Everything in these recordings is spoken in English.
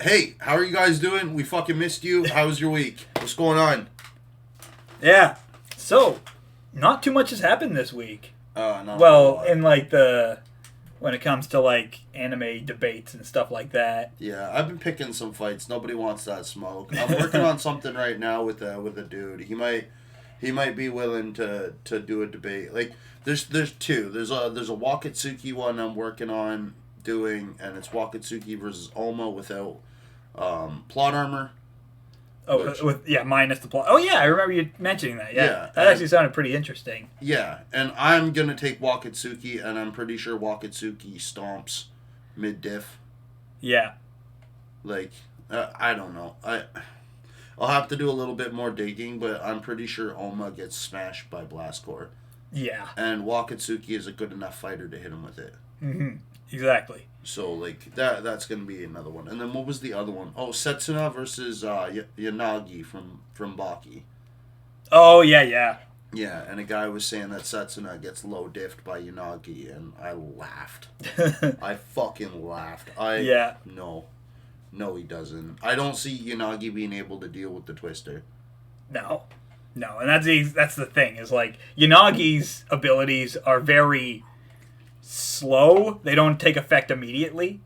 Hey, how are you guys doing? We fucking missed you. How was your week? What's going on? Yeah. So, not too much has happened this week. Not a Well, lot. in when it comes to anime debates and stuff like that. Yeah, I've been picking some fights. Nobody wants that smoke. I'm working on something right now with a dude. He might be willing to do a debate. Like there's two. There's a Wakatsuki one I'm working on doing, and it's Wakatsuki versus Oma without plot armor. Oh, Which, minus the plot. Oh yeah, I remember you mentioning that. Yeah, yeah, that actually sounded pretty interesting. yeah, and I'm gonna take Wakatsuki, and I'm pretty sure Wakatsuki stomps mid diff. Yeah. Like I don't know. I'll have to do a little bit more digging, but I'm pretty sure Oma gets smashed by Blastcore. Yeah. And Wakatsuki is a good enough fighter to hit him with it. Mm-hmm. Exactly. So that's gonna be another one. And then what was the other one? Oh, Setsuna versus Yanagi from Baki. Oh yeah. Yeah, and a guy was saying that Setsuna gets low diffed by Yanagi, and I laughed. I fucking laughed. Yeah. No, he doesn't. I don't see Yanagi being able to deal with the Twister. No, and that's the thing is Yanagi's abilities are very slow. They don't take effect immediately,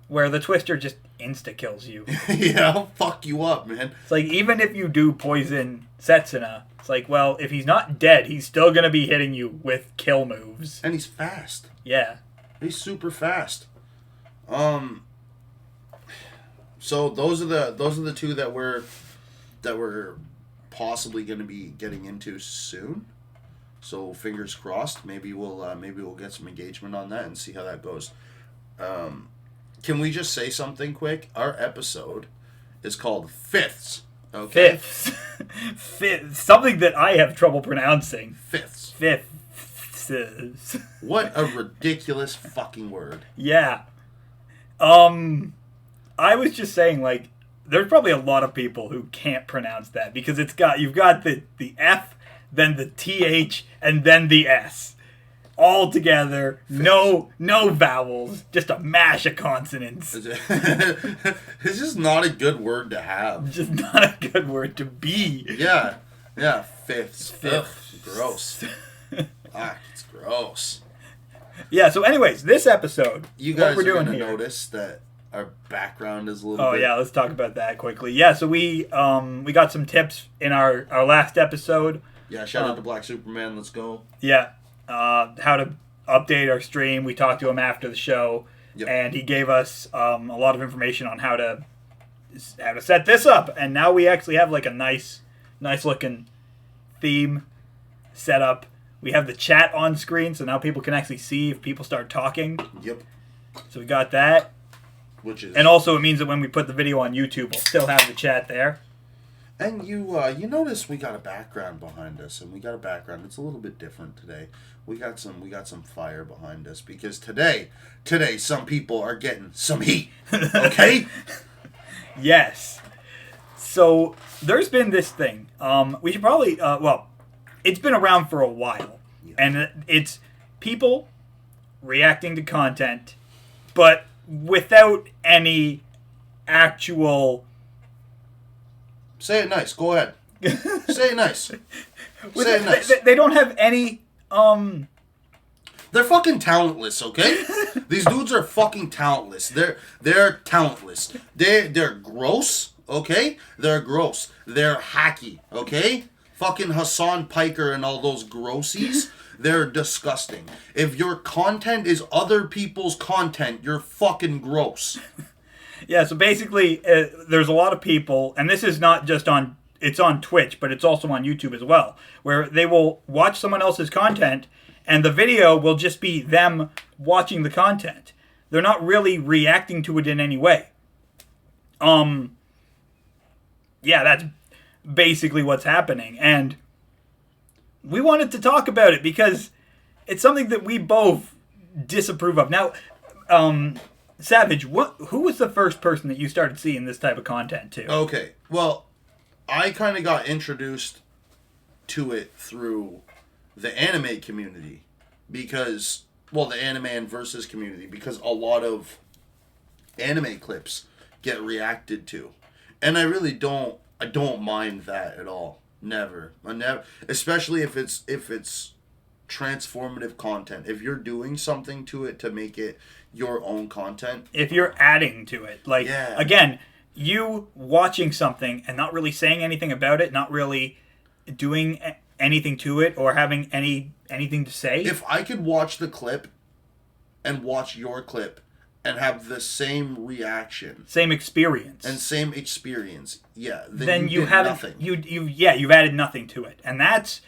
where the Twister just insta kills you. Yeah, I'll fuck you up, man. It's like even if you do poison Setsuna, it's like, well, if he's not dead, he's still gonna be hitting you with kill moves. And he's fast. Yeah. He's super fast. So those are the two that we're possibly going to be getting into soon. So fingers crossed. Maybe we'll get some engagement on that and see how that goes. Can we just say something quick? Our episode is called Fifths. Okay. Fifths. Something that I have trouble pronouncing. Fifths. Fifths. What a ridiculous fucking word. Yeah. I was just saying, there's probably a lot of people who can't pronounce that because you've got the F, then the TH, and then the S. All together, no vowels, just a mash of consonants. It's just not a good word to have. Just not a good word to be. Yeah, fifths. Ugh, gross. It's gross. Yeah, so anyways, this episode, you guys what we're are doing going to here. Notice that our background is a little bit... Oh, yeah, let's talk about that quickly. Yeah, so we got some tips in our last episode. Yeah, shout out to Black Superman, let's go. Yeah, how to update our stream. We talked to him after the show, and he gave us a lot of information on how to set this up. And now we actually have a nice looking theme set up. We have the chat on screen, so now people can actually see if people start talking. Yep. So we got that. And also it means that when we put the video on YouTube, we'll still have the chat there. And you notice we got a background behind us, and we got a background. It's a little bit different today. We got some fire behind us because today some people are getting some heat. Okay? Yes. So there's been this thing. We should probably it's been around for a while, and it's people reacting to content, but without any actual... Say it nice. Go ahead. Say it nice. Say it nice. They don't have any... They're fucking talentless, okay? These dudes are fucking talentless. They're talentless. They're gross, okay? They're gross. They're hacky, okay? Fucking Hassan Piker and all those grossies. They're disgusting. If your content is other people's content, you're fucking gross. Yeah, so basically, there's a lot of people, and this is not just it's on Twitch, but it's also on YouTube as well, where they will watch someone else's content, and the video will just be them watching the content. They're not really reacting to it in any way. Yeah, that's basically what's happening, and we wanted to talk about it because it's something that we both disapprove of. Now, Savage, who was the first person that you started seeing this type of content to? Okay, well, I kind of got introduced to it through the anime community the anime and versus community, because a lot of anime clips get reacted to. And I really don't mind that at all. Never. I never, especially if it's transformative content. If you're doing something to it to make it your own content. If you're adding to it. Like, again, you watching something and not really saying anything about it, not really doing anything to it or having anything to say. If I could watch the clip and watch your clip and have the same reaction, same experience, then you haven't nothing. You've added nothing to it. And that's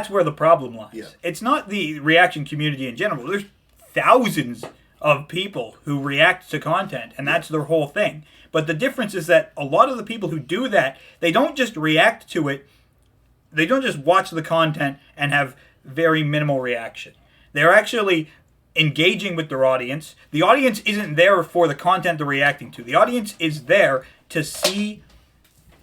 where the problem lies. Yeah. It's not the reaction community in general. There's thousands of people who react to content, and that's their whole thing. But the difference is that a lot of the people who do that, they don't just react to it. They don't just watch the content and have very minimal reaction. They're actually engaging with their audience. The audience isn't there for the content they're reacting to. The audience is there to see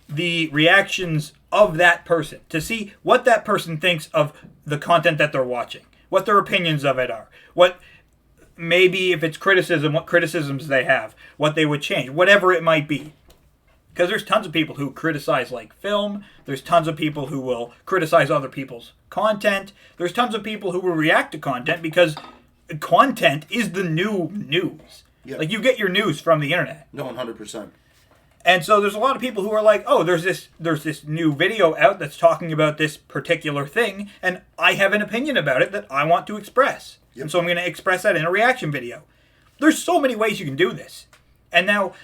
the reactions of that person, to see what that person thinks of the content that they're watching, what their opinions of it are, what maybe if it's criticism, what criticisms they have, what they would change, whatever it might be. Because there's tons of people who criticize like film. There's tons of people who will criticize other people's content. There's tons of people who will react to content because content is the new news. Yeah. Like, you get your news from the internet. No, 100%. And so there's a lot of people who are like, oh, there's this new video out that's talking about this particular thing, and I have an opinion about it that I want to express. Yep. And so I'm going to express that in a reaction video. There's so many ways you can do this. And now,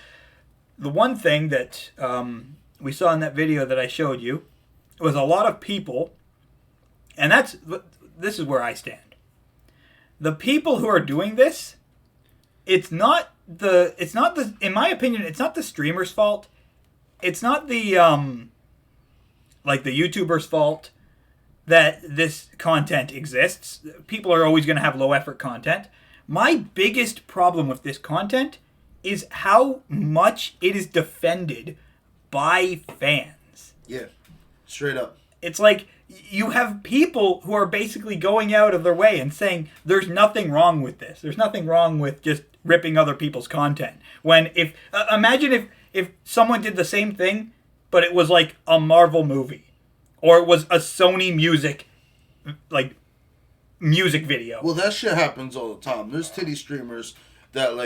the one thing that we saw in that video that I showed you was a lot of people, and this is where I stand. The people who are doing this, in my opinion, it's not the streamer's fault. It's not the the YouTuber's fault that this content exists. People are always going to have low effort content. My biggest problem with this content is how much it is defended by fans. Yeah, straight up. It's like you have people who are basically going out of their way and saying there's nothing wrong with this. There's nothing wrong with just ripping other people's content. When imagine if someone did the same thing, but it was like a Marvel movie, or it was a Sony music video. Well, that shit happens all the time. There's titty streamers that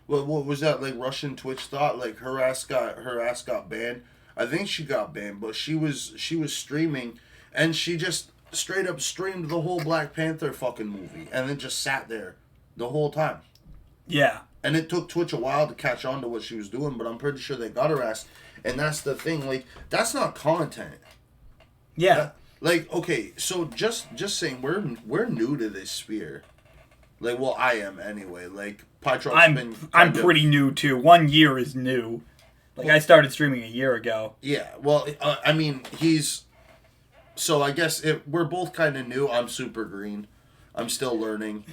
what was that Russian Twitch thought her ass got banned. I think she got banned, but she was streaming and she just straight up streamed the whole Black Panther fucking movie and then just sat there the whole time. Yeah. And it took Twitch a while to catch on to what she was doing, but I'm pretty sure they got her ass. And that's the thing, that's not content. Yeah. Okay, so just saying we're new to this sphere. I am anyway. Pie Truck's I'm pretty new too. 1 year is new. I started streaming a year ago. Yeah, well, I mean, so I guess we're both kind of new. I'm super green. I'm still learning.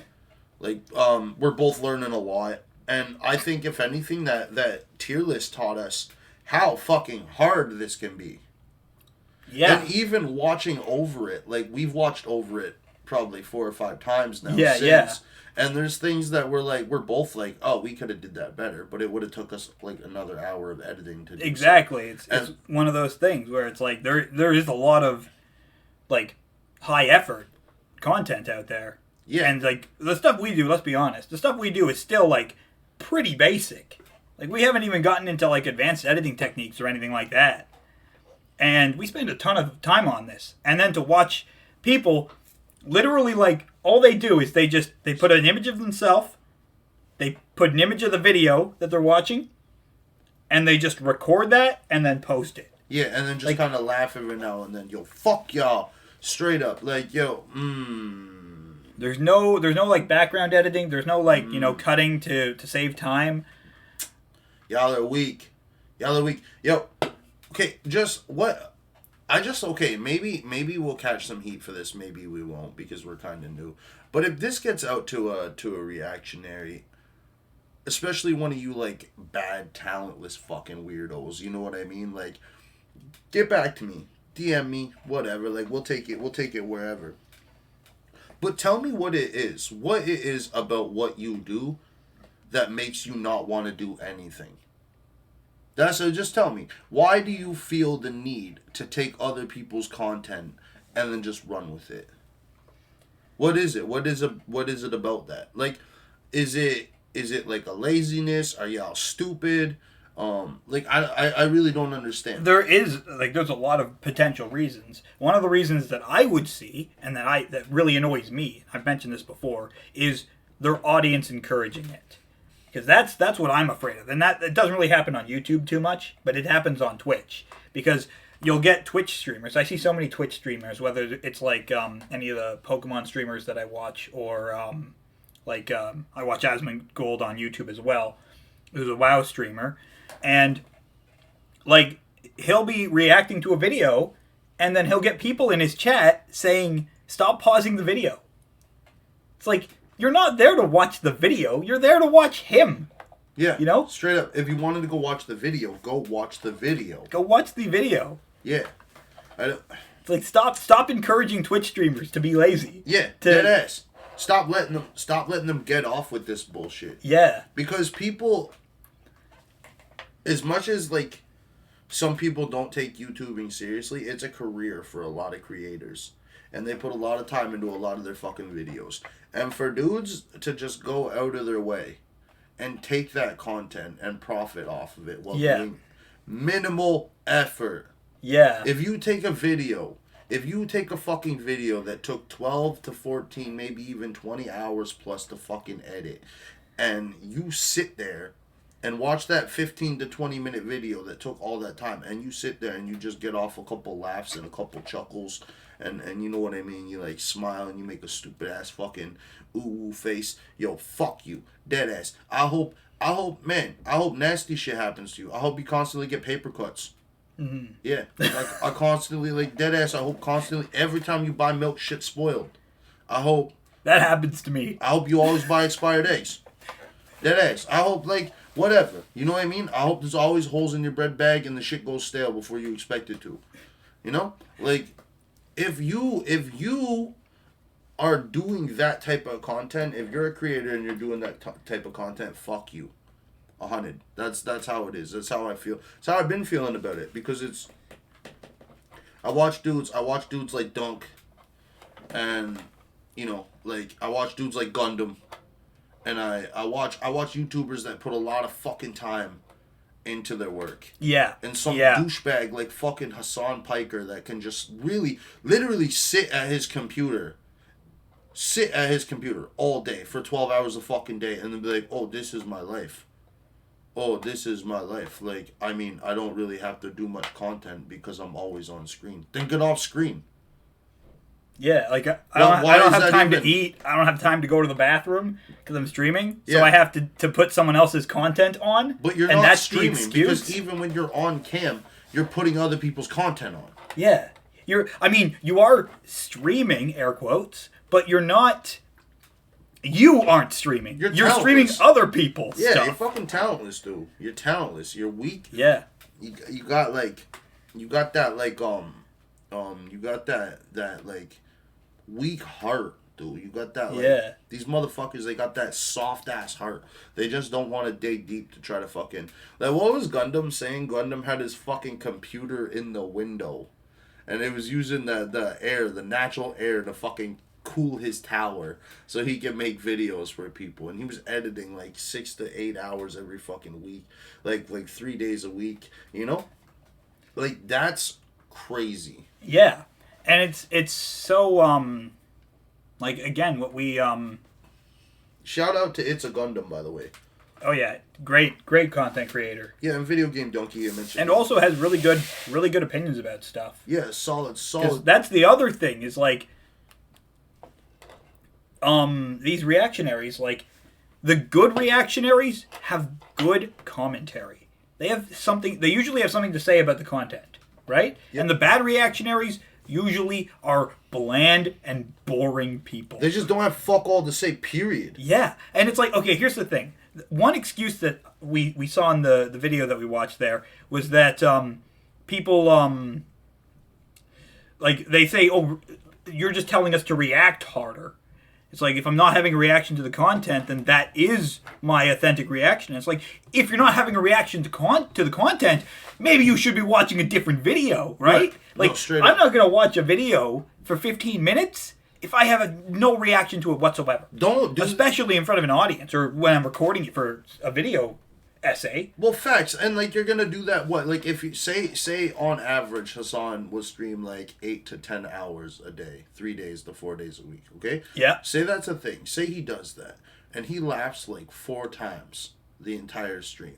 We're both learning a lot. And I think, if anything, that tier list taught us how fucking hard this can be. Yeah. And even watching over it, we've watched over it probably 4 or 5 times now. Yeah, since. yeah. And there's things that we're both oh, we could have did that better, but it would have took us another hour of editing to do. Exactly. So. It's one of those things where it's there is a lot of high effort content out there. Yeah. And the stuff we do, let's be honest, the stuff we do is still pretty basic. We haven't even gotten into advanced editing techniques or anything like that. And we spend a ton of time on this. And then to watch people literally all they do is they put an image of themselves, they put an image of the video that they're watching, and they just record that and then post it. Yeah, and then just kind of laugh every now and then. Yo, fuck y'all. Straight up. There's no background editing. There's no cutting to save time. Y'all are weak. Yo, okay, maybe we'll catch some heat for this. Maybe we won't because we're kind of new. But if this gets out to a reactionary, especially one of you bad, talentless fucking weirdos, you know what I mean? Get back to me, DM me, whatever. We'll take it wherever. But tell me what it is about what you do that makes you not want to do anything. Just tell me, why do you feel the need to take other people's content and then just run with it? What is it? What is it about that? Like, is it like a laziness? Are y'all stupid? I really don't understand. There's a lot of potential reasons. One of the reasons that I would see, and that really annoys me, I've mentioned this before, is their audience encouraging it. Because that's what I'm afraid of. And it doesn't really happen on YouTube too much, but it happens on Twitch. Because you'll get Twitch streamers. I see so many Twitch streamers, whether it's like any of the Pokemon streamers that I watch, or I watch Asmongold on YouTube as well, who's a WoW streamer. And, like, he'll be reacting to a video, and then he'll get people in his chat saying, stop pausing the video. It's like, you're not there to watch the video. You're there to watch him. Yeah. You know? Straight up. If you wanted to go watch the video, go watch the video. Go watch the video. Yeah. It's like, stop encouraging Twitch streamers to be lazy. Yeah, dead ass. Stop letting them get off with this bullshit. Yeah. Because people... As much as, like, some people don't take YouTubing seriously, it's a career for a lot of creators. And they put a lot of time into a lot of their fucking videos. And for dudes to just go out of their way and take that content and profit off of it while doing minimal effort. Yeah. If you take a fucking video that took 12 to 14, maybe even 20 hours plus to fucking edit, and you sit there and watch that 15 to 20 minute video that took all that time, and you sit there and you just get off a couple laughs and a couple chuckles, and you know what I mean, you like smile and you make a stupid ass fucking ooh face, yo, fuck you, dead ass. I hope nasty shit happens to you. I hope you constantly get paper cuts. Mm-hmm. Yeah, like, I constantly, like, dead ass, I hope constantly, every time you buy milk, shit spoiled. I hope that happens to me. I hope you always buy expired eggs. Dead ass. I hope, like, whatever. You know what I mean? I hope there's always holes in your bread bag and the shit goes stale before you expect it to. You know? Like, if you are doing that type of content, if you're a creator and you're doing that type of content, fuck you. 100. That's how it is. That's how I feel. That's how I've been feeling about it. Because it's... I watch dudes like Dunk. And, you know, like, I watch dudes like Gundam. And I watch YouTubers that put a lot of fucking time into their work. Yeah. And some douchebag like fucking Hassan Piker that can just literally sit at his computer all day for 12 hours a fucking day and then be like, oh, this is my life. Oh, this is my life. Like, I mean, I don't really have to do much content because I'm always on screen. Then get off screen. Yeah, like, I don't have time to eat. I don't have time to go to the bathroom because I'm streaming. So I have to put someone else's content on. But you're not streaming because even when you're on cam, you're putting other people's content on. Yeah. You are streaming, air quotes, but you aren't streaming. You're streaming other people's stuff. Yeah, you're fucking talentless, dude. You're talentless. You're weak. Yeah. You got that weak heart, dude. You got that, like, these motherfuckers, they got that soft ass heart. They just don't want to dig deep to try to fucking, like, what was Gundam saying? Gundam had his fucking computer in the window, and it was using the natural air to fucking cool his tower so he can make videos for people, and he was editing like 6 to 8 hours every fucking week, like 3 days a week, you know, like, that's crazy. Yeah. And it's so, like, again, what we, Shout out to It's a Gundam, by the way. Oh, yeah. Great content creator. Yeah, and Video Game Donkey, you mentioned. And also has really good opinions about stuff. Yeah, solid. That's the other thing, is, like, these reactionaries, like, the good reactionaries have good commentary. They usually have something to say about the content, right? Yep. And the bad reactionaries usually are bland and boring people. They just don't have fuck all to say, period. Yeah. And it's like, okay, here's the thing. One excuse that we saw in the video that we watched there was that people, like, they say, oh, you're just telling us to react harder. It's like, if I'm not having a reaction to the content, then that is my authentic reaction. It's like, if you're not having a reaction to the content, maybe you should be watching a different video, right? Like, straight I'm up. not going to watch a video for 15 minutes if I have no reaction to it whatsoever. Especially in front of an audience, or when I'm recording it for a video essay. Well, facts. And, like, you're gonna do that, what? Like, if you say on average, Hassan will stream, like, 8 to 10 hours a day, 3 days to 4 days a week, okay? Yeah. Say that's a thing. Say he does that. And he laughs, like, 4 times the entire stream.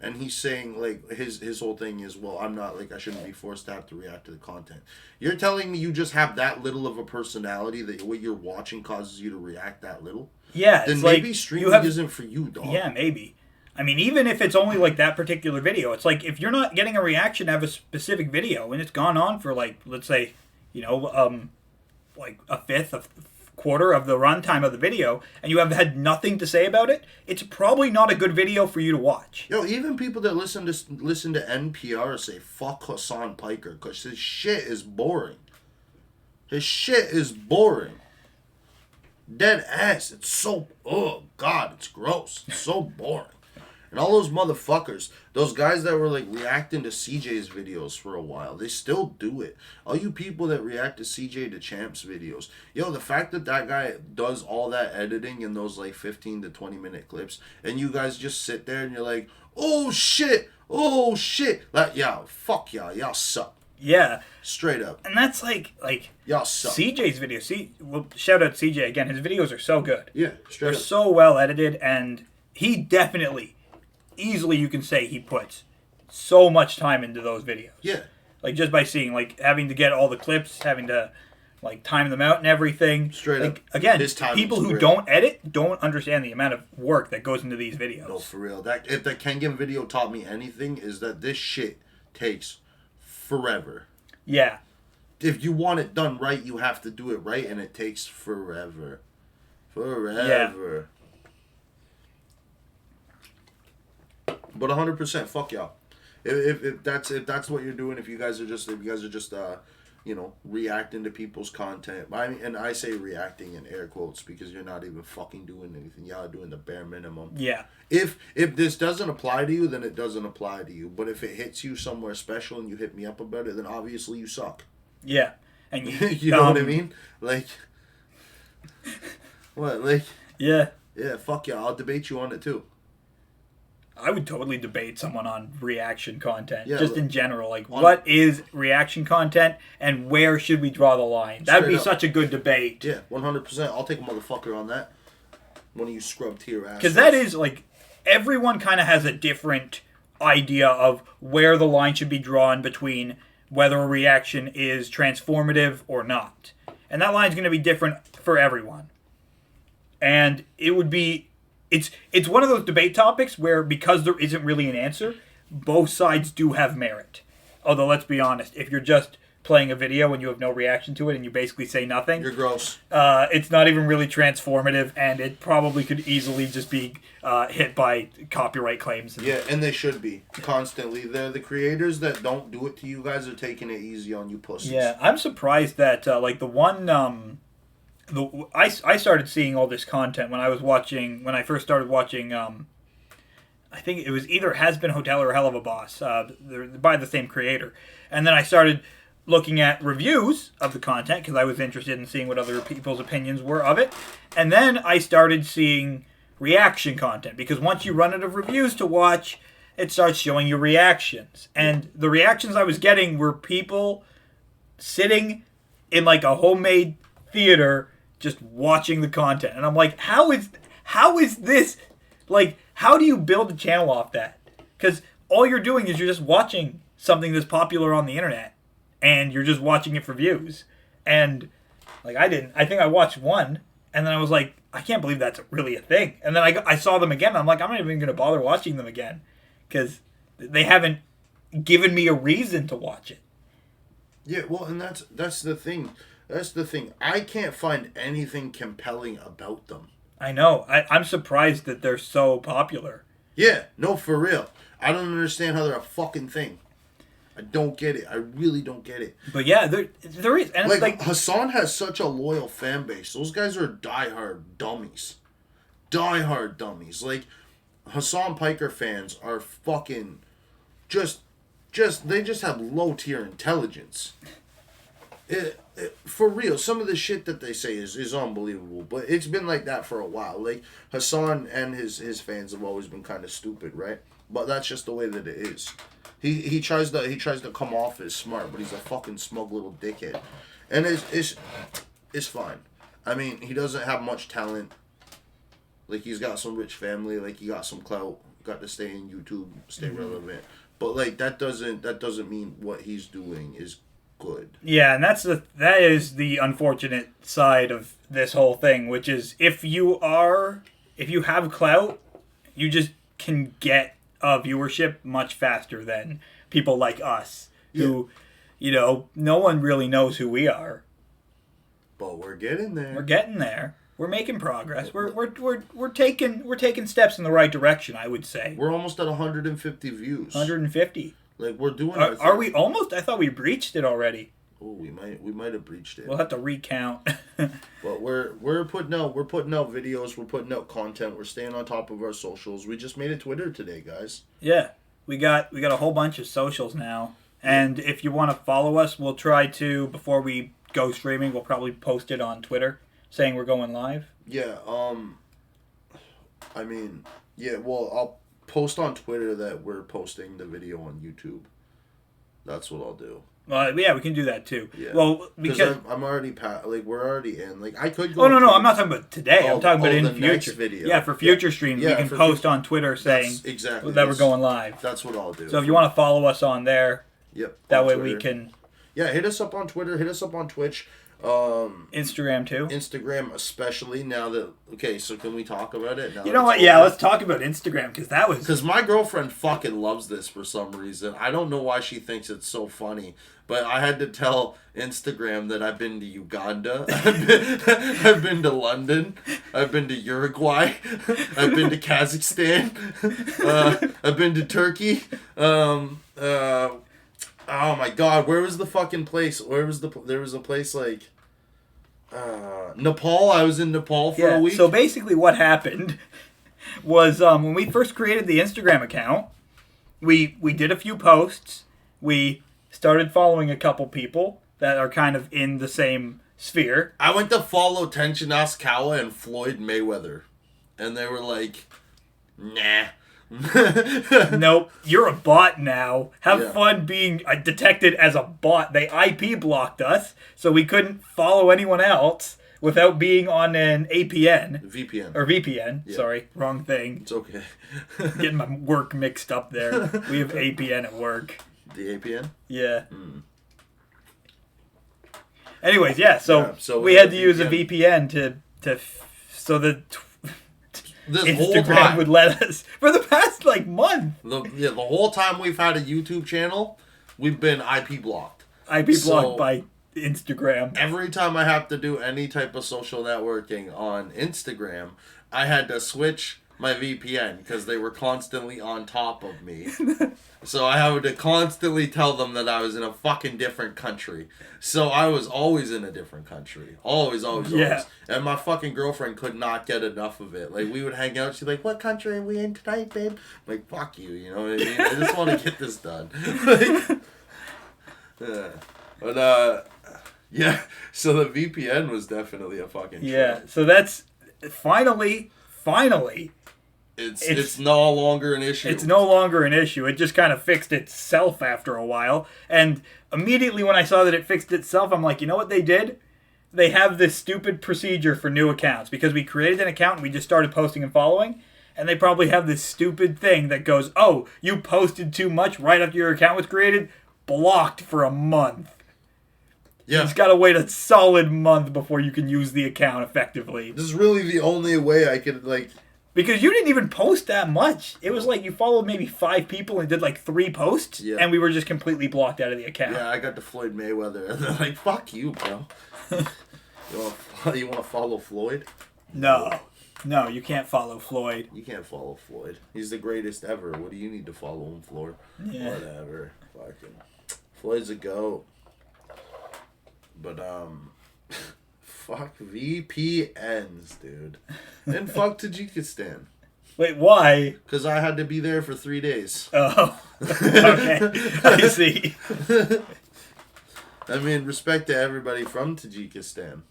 And he's saying, like, his whole thing is, well, I'm not, like, I shouldn't be forced to have to react to the content. You're telling me you just have that little of a personality that what you're watching causes you to react that little? Yeah. Then it's maybe like streaming isn't for you, dog. Yeah, maybe. I mean, even if it's only like that particular video, it's like, if you're not getting a reaction out of a specific video and it's gone on for, like, let's say, like a fifth, a quarter of the runtime of the video, and you have had nothing to say about it, it's probably not a good video for you to watch. Yo, even people that listen to NPR say fuck Hassan Piker because his shit is boring. His shit is boring. Dead ass. It's so, oh god, it's gross. It's so boring. And all those motherfuckers, those guys that were like reacting to CJ's videos for a while, they still do it. All you people that react to CJ to Champ's videos, yo, the fact that guy does all that editing in those like 15 to 20 minute clips, and you guys just sit there and you're like, oh shit, like, yeah, fuck y'all suck. Yeah. Straight up. And that's like y'all suck. CJ's videos. Well, shout out CJ again. His videos are so good. Yeah, straight They're up. so well edited, and he definitely, easily you can say he puts so much time into those videos. Yeah. Like, just by seeing, like, having to get all the clips, having to, like, time them out and everything. Straight like, up. Again, His time people is who great. don't edit don't understand the amount of work that goes into these videos. No, for real. That if the Kengan video taught me anything, is that this shit takes forever. Yeah. If you want it done right, you have to do it right, and it takes forever. Forever. But 100%, fuck y'all. If that's what you're doing, if you guys are just reacting to people's content. I mean, and I say reacting in air quotes because you're not even fucking doing anything. Y'all are doing the bare minimum. Yeah. If this doesn't apply to you, then it doesn't apply to you. But if it hits you somewhere special and you hit me up about it, then obviously you suck. Yeah. And you know what I mean? Like, what? Like, yeah. Yeah, fuck yeah. I'll debate you on it too. I would totally debate someone on reaction content, Yeah, just in general. Like, what is reaction content, and where should we draw the line? That would be such a good debate. Yeah, 100%. I'll take a motherfucker on that. One of you scrub tier ass. Because that is, like, everyone kind of has a different idea of where the line should be drawn between whether a reaction is transformative or not. And that line's going to be different for everyone. And it would be... It's one of those debate topics where, because there isn't really an answer, both sides do have merit. Although, let's be honest, if you're just playing a video and you have no reaction to it and you basically say nothing... You're gross. It's not even really transformative, and it probably could easily just be hit by copyright claims. Yeah, and they should be. Constantly. They're the creators that don't do it to you guys are taking it easy on you pussies. Yeah, I'm surprised that, like, the one... I started seeing all this content when I first started watching, I think it was either Has Been Hotel or Hell of a Boss. They're by the same creator. And then I started looking at reviews of the content because I was interested in seeing what other people's opinions were of it. And then I started seeing reaction content because once you run out of reviews to watch, it starts showing you reactions. And the reactions I was getting were people sitting in like a homemade theater just watching the content. And I'm like, how is this, like, how do you build a channel off that? Because all you're doing is you're just watching something that's popular on the internet, and you're just watching it for views. And, like, I think I watched one, and then I was like, I can't believe that's really a thing. And then I saw them again, and I'm like, I'm not even going to bother watching them again, because they haven't given me a reason to watch it. Yeah, well, and that's the thing. That's the thing. I can't find anything compelling about them. I know. I'm surprised that they're so popular. Yeah, no, for real. I don't understand how they're a fucking thing. I don't get it. I really don't get it. But yeah, there is. And like Hassan has such a loyal fan base. Those guys are diehard dummies. Diehard dummies. Like, Hassan Piker fans are fucking they just have low tier intelligence. For real, some of the shit that they say is unbelievable, but it's been like that for a while. Like, Hassan and his fans have always been kind of stupid, right? But that's just the way that it is. He tries to come off as smart, but he's a fucking smug little dickhead, and it's fine. I mean, he doesn't have much talent. Like, he's got some rich family, like, he got some clout, got to stay in YouTube, stay relevant. But, like, that doesn't mean what he's doing is good. Yeah, and that is the unfortunate side of this whole thing, which is if you have clout, you just can get a viewership much faster than people like us who, no one really knows who we are. But we're getting there. We're getting there. We're making progress. We're taking steps in the right direction, I would say. We're almost at 150 views. 150. Like, we're doing. Are we almost? I thought we breached it already. Oh, we might have breached it. We'll have to recount. But we're putting out videos. We're putting out content. We're staying on top of our socials. We just made a Twitter today, guys. Yeah, we got a whole bunch of socials now, and if you want to follow us, we'll try to before we go streaming. We'll probably post it on Twitter saying we're going live. Yeah. I mean, yeah. Well, I'll post on Twitter that we're posting the video on YouTube. That's what I'll do. Yeah, we can do that too. Yeah. Well, because I'm already we're already in. Like, I could go. Oh no, I'm not talking about today. I'm talking about in the future. Next video. Yeah, for future streams, we can post on Twitter saying exactly that we're going live. That's what I'll do. So if you want to follow us on there, that way Twitter. we can. Yeah, hit us up on Twitter. Hit us up on Twitch. Instagram too. Instagram especially now that so can we talk about it now? You know what? Yeah, let's talk about Instagram because my girlfriend fucking loves this for some reason. I don't know why she thinks it's so funny, but I had to tell Instagram that I've been to Uganda, I've been to London, I've been to Uruguay, I've been to Kazakhstan, I've been to Turkey. Oh my God! Where was the fucking place? There was a place like Nepal. I was in Nepal for a week. So basically, what happened was when we first created the Instagram account, we did a few posts. We started following a couple people that are kind of in the same sphere. I went to follow Tenshin Nasukawa and Floyd Mayweather, and they were like, "Nah." Nope, you're a bot now. Have fun being detected as a bot. They IP blocked us, so we couldn't follow anyone else without being on an VPN. Yeah. Sorry, wrong thing. It's okay. Getting my work mixed up there. We have APN at work. The APN? Yeah. Anyways, so we had to use a VPN so that Instagram would let us for the past month. The whole time we've had a YouTube channel, we've been IP blocked. Blocked by Instagram. Every time I have to do any type of social networking on Instagram, I had to switch my VPN because they were constantly on top of me. So I had to constantly tell them that I was in a fucking different country. So I was always in a different country. Always. And my fucking girlfriend could not get enough of it. Like, we would hang out. She's like, "What country are we in tonight, babe?" I'm like, fuck you, you know what I mean? I just want to get this done. So the VPN was definitely a fucking trip. Yeah, so that's finally... It's no longer an issue. It's no longer an issue. It just kind of fixed itself after a while. And immediately when I saw that it fixed itself, I'm like, you know what they did? They have this stupid procedure for new accounts. Because we created an account and we just started posting and following. And they probably have this stupid thing that goes, "Oh, you posted too much right after your account was created. Blocked for a month." Yeah. You just got to wait a solid month before you can use the account effectively. This is really the only way I could, Because you didn't even post that much. It was like you followed maybe 5 people and did 3 posts, and we were just completely blocked out of the account. Yeah, I got to Floyd Mayweather, and they're like, "Fuck you, bro." You want to follow Floyd? No, you can't follow Floyd. You can't follow Floyd. He's the greatest ever. What do you need to follow him for? Yeah. Whatever. Fucking. Floyd's a goat. But, fuck VPNs, dude. And fuck Tajikistan. Wait, why? Because I had to be there for 3 days. Oh, okay. I see. I mean, respect to everybody from Tajikistan.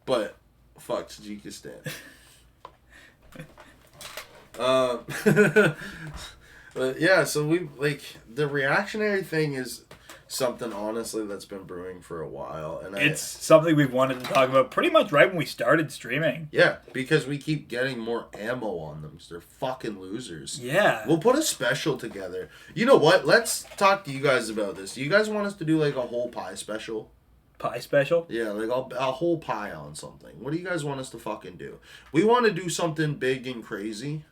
But, fuck Tajikistan. But yeah, so we, like, the reactionary thing is something, honestly, that's been brewing for a while. And it's something we've wanted to talk about pretty much right when we started streaming. Yeah, because we keep getting more ammo on them, because they're fucking losers. Yeah. We'll put a special together. You know what? Let's talk to you guys about this. Do you guys want us to do, like, a whole pie special? Pie special? Yeah, like a whole pie on something. What do you guys want us to fucking do? We want to do something big and crazy.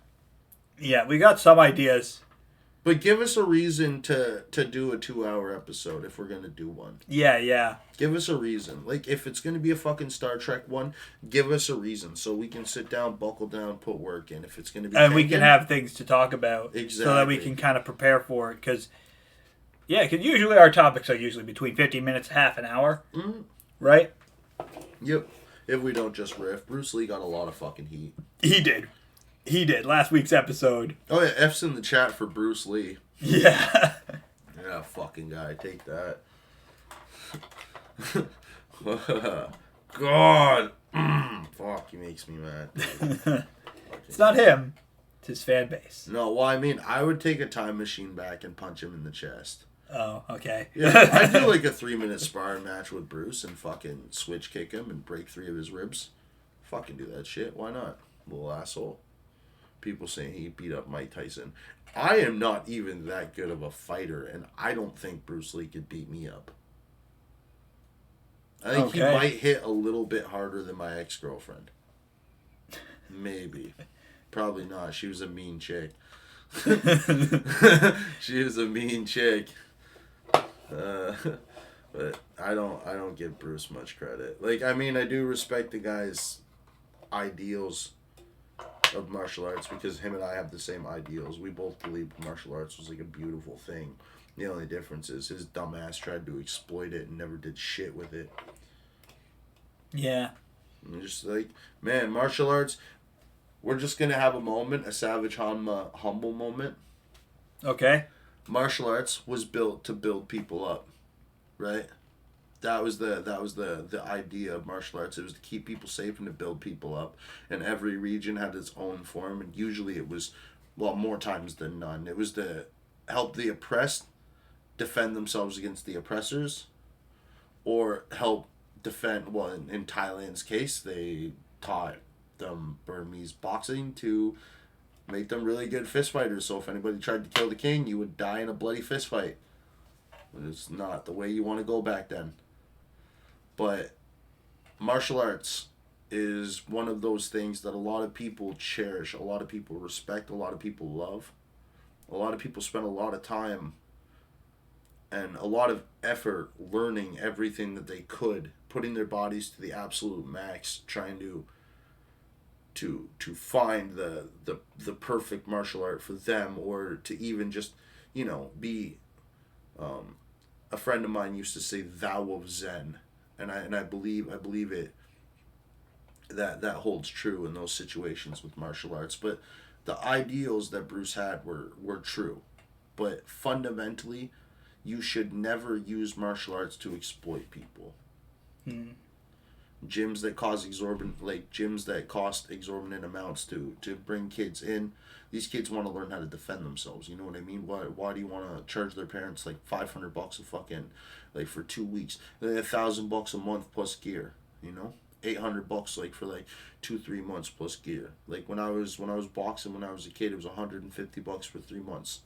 Yeah, we got some ideas. But give us a reason to do a 2-hour episode if we're going to do one. Yeah. Give us a reason. Like, if it's going to be a fucking Star Trek one, give us a reason so we can sit down, buckle down, put work in. If it's going to be and we can have things to talk about. Exactly. So that we can kind of prepare for it. Because usually our topics are usually between 15 minutes, half an hour. Mm-hmm. Right? Yep. If we don't just riff. Bruce Lee got a lot of fucking heat. He did. Last week's episode. Oh, yeah. F's in the chat for Bruce Lee. Yeah. Yeah, fucking guy. Take that. God. Fuck, he makes me mad. It's not him. It's his fan base. No, well, I mean, I would take a time machine back and punch him in the chest. Oh, okay. Yeah, I'd do like a 3-minute sparring match with Bruce and fucking switch kick him and break 3 of his ribs. Fucking do that shit. Why not? Little asshole. People saying he beat up Mike Tyson. I am not even that good of a fighter, and I don't think Bruce Lee could beat me up. I think he might hit a little bit harder than my ex-girlfriend. Maybe. Probably not. She was a mean chick. She was a mean chick. But I don't give Bruce much credit. Like, I mean, I do respect the guy's ideals of martial arts because him and I have the same ideals. We both believe martial arts was like a beautiful thing. The only difference is his dumbass tried to exploit it and never did shit with it. Yeah. And just like, man, martial arts, we're just going to have a moment, a Savage Hanma humble moment. Okay. Martial arts was built to build people up, right? That was the idea of martial arts. It was to keep people safe and to build people up. And every region had its own form, and usually it was, well, more times than none, it was to help the oppressed defend themselves against the oppressors, or help defend, well, in Thailand's case, they taught them Burmese boxing to make them really good fist fighters. So if anybody tried to kill the king, you would die in a bloody fist fight. It's not the way you want to go back then. But martial arts is one of those things that a lot of people cherish, a lot of people respect, a lot of people love. A lot of people spend a lot of time and a lot of effort learning everything that they could, putting their bodies to the absolute max, trying to find the perfect martial art for them, or to even just, be a friend of mine used to say thou of Zen. And I believe it that holds true in those situations with martial arts. But the ideals that Bruce had were true. But fundamentally, you should never use martial arts to exploit people. Gyms that cost exorbitant amounts to bring kids in. These kids want to learn how to defend themselves. You know what I mean? Why do you want to charge their parents like $500 a fucking, like, for 2 weeks? $1,000 a month plus gear. $800 like for like 2-3 months plus gear. Like when I was boxing when I was a kid, it was $150 for 3 months.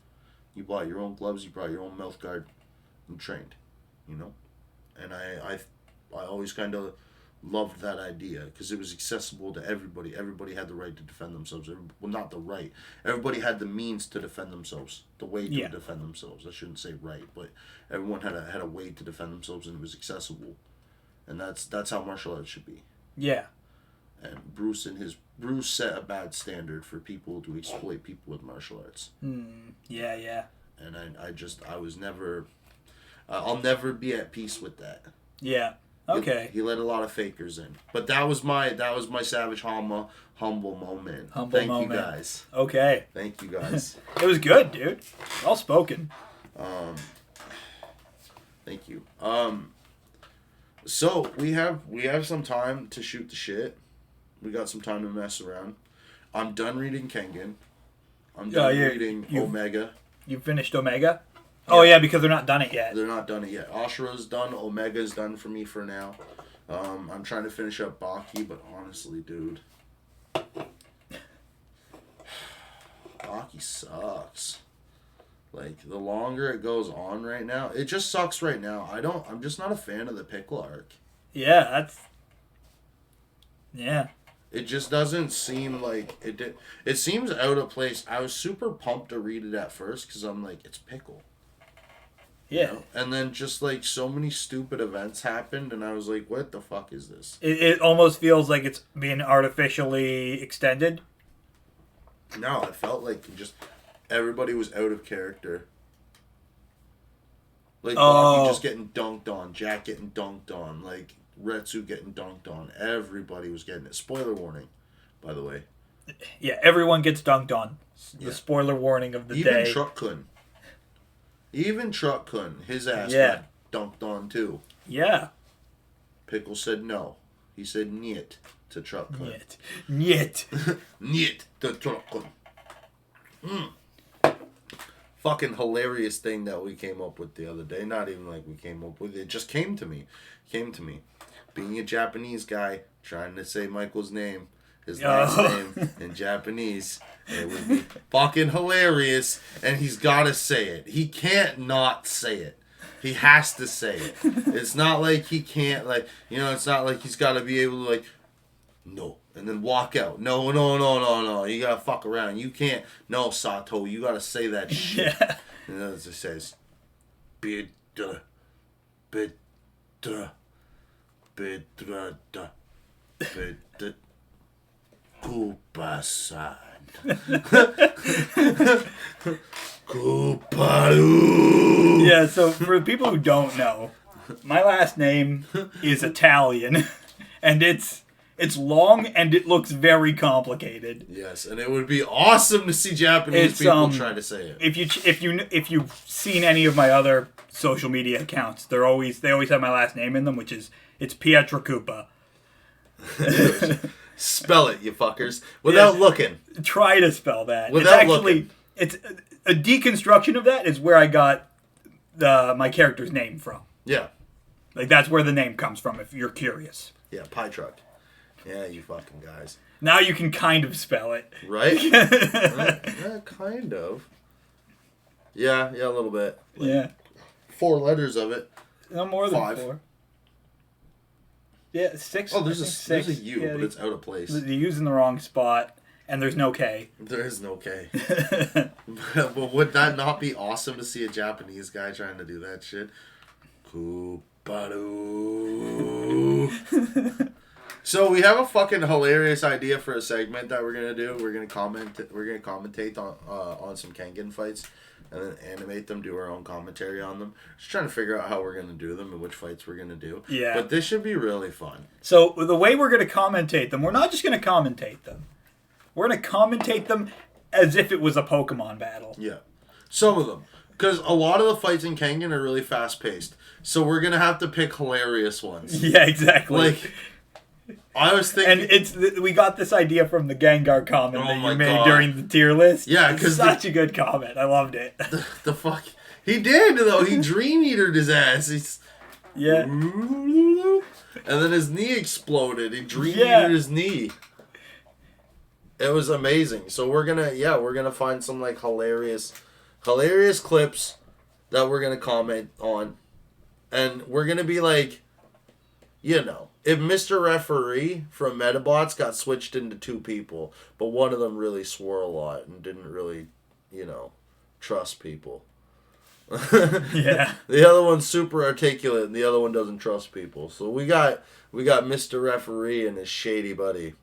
You bought your own gloves, you brought your own mouth guard, and trained. And I always kind of loved that idea because it was accessible to everybody. Everybody had the right to defend themselves. Well, not the right. Everybody had the means to defend themselves. The way to defend themselves. I shouldn't say right, but everyone had a way to defend themselves, and it was accessible. And that's how martial arts should be. Yeah. And Bruce set a bad standard for people to exploit people with martial arts. Yeah. And I was never. I'll never be at peace with that. Yeah. Okay. He let a lot of fakers in, but that was my Savage Hanma humble moment. Thank you guys. Okay. Thank you guys. It was good, dude. Well spoken. Thank you. So we have some time to shoot the shit. We got some time to mess around. I'm done reading Kengan. I'm done reading Omega. You finished Omega? Yeah. Oh yeah, because they're not done it yet. They're not done it yet. Ashura's done. Omega's done for me for now. I'm trying to finish up Baki, but honestly, dude, Baki sucks. Like, the longer it goes on right now, it just sucks right now. I'm just not a fan of the Pickle arc. Yeah, yeah. It just doesn't seem like it did. It seems out of place. I was super pumped to read it at first because I'm like, it's Pickle. Yeah. You know? And then just like so many stupid events happened, and I was like, what the fuck is this? It almost feels like it's being artificially extended. No, it felt like just everybody was out of character. Like, Baki just getting dunked on, Jack getting dunked on, like Retsu getting dunked on. Everybody was getting it. Spoiler warning, by the way. Yeah, everyone gets dunked on. The spoiler warning of the day. Even Truck-kun, his ass got dunked on too. Yeah. Pickle said no. He said niet to Truck-kun. Niet. Niet to Truck-kun. Fucking hilarious thing that we came up with the other day. Not even like we came up with it. It just came to me. Being a Japanese guy, trying to say Michael's name, his last name in Japanese. It would be fucking hilarious, and he's got to say it. He can't not say it. He has to say it. It's not like he can't, like, you know, it's not like he's got to be able to, like, no, and then walk out. No. You got to fuck around. You can't. No, Sato, you got to say that shit. Yeah. And then it says, Bidra, Kupa-san. Kuparu. Yeah, so for people who don't know, my last name is Italian, and it's long and it looks very complicated. Yes, and it would be awesome to see Japanese people try to say it. If you've seen any of my other social media accounts, they always have my last name in them, which is Pietro Koopa. Spell it, you fuckers, without looking. Try to spell that. Without looking. It's a deconstruction of that is where I got my character's name from. Yeah. Like, that's where the name comes from, if you're curious. Yeah, Pie Truck. Yeah, you fucking guys. Now you can kind of spell it. Right? Yeah, kind of. Yeah, a little bit. Like, yeah. 4 letters of it. No more than 5. 4. Yeah, 6. Oh, there's a U, yeah, but it's out of place. The U's in the wrong spot, and there's no K. There is no K. But would that not be awesome to see a Japanese guy trying to do that shit? Kuparu. So we have a fucking hilarious idea for a segment that we're gonna do. We're gonna commentate on some Kengan fights, and then animate them, do our own commentary on them. Just trying to figure out how we're gonna do them and which fights we're gonna do. Yeah. But this should be really fun. So the way we're gonna commentate them, we're not just gonna commentate them. We're gonna commentate them as if it was a Pokemon battle. Yeah, some of them, because a lot of the fights in Kengan are really fast paced. So we're gonna have to pick hilarious ones. Yeah, exactly. Like, I was thinking, and we got this idea from the Gengar comment that you made during the tier list. Yeah, because such a good comment. I loved it. The fuck he did though. He dream eatered his ass. Yeah. And then his knee exploded. He dream eatered his knee. It was amazing. So we're gonna find some like hilarious clips that we're gonna comment on, and we're gonna be like, you know, if Mr. Referee from Metabots got switched into 2 people, but one of them really swore a lot and didn't really, you know, trust people. Yeah. The other one's super articulate and the other one doesn't trust people. So we got Mr. Referee and his shady buddy.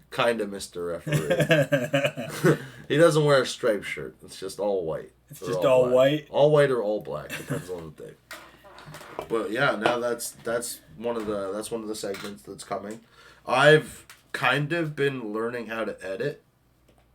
Kind of Mr. Referee. He doesn't wear a striped shirt. It's just all white. It's just all black. white? All white or all black. Depends on the day. But yeah, now that's one of the segments that's coming. I've kind of been learning how to edit.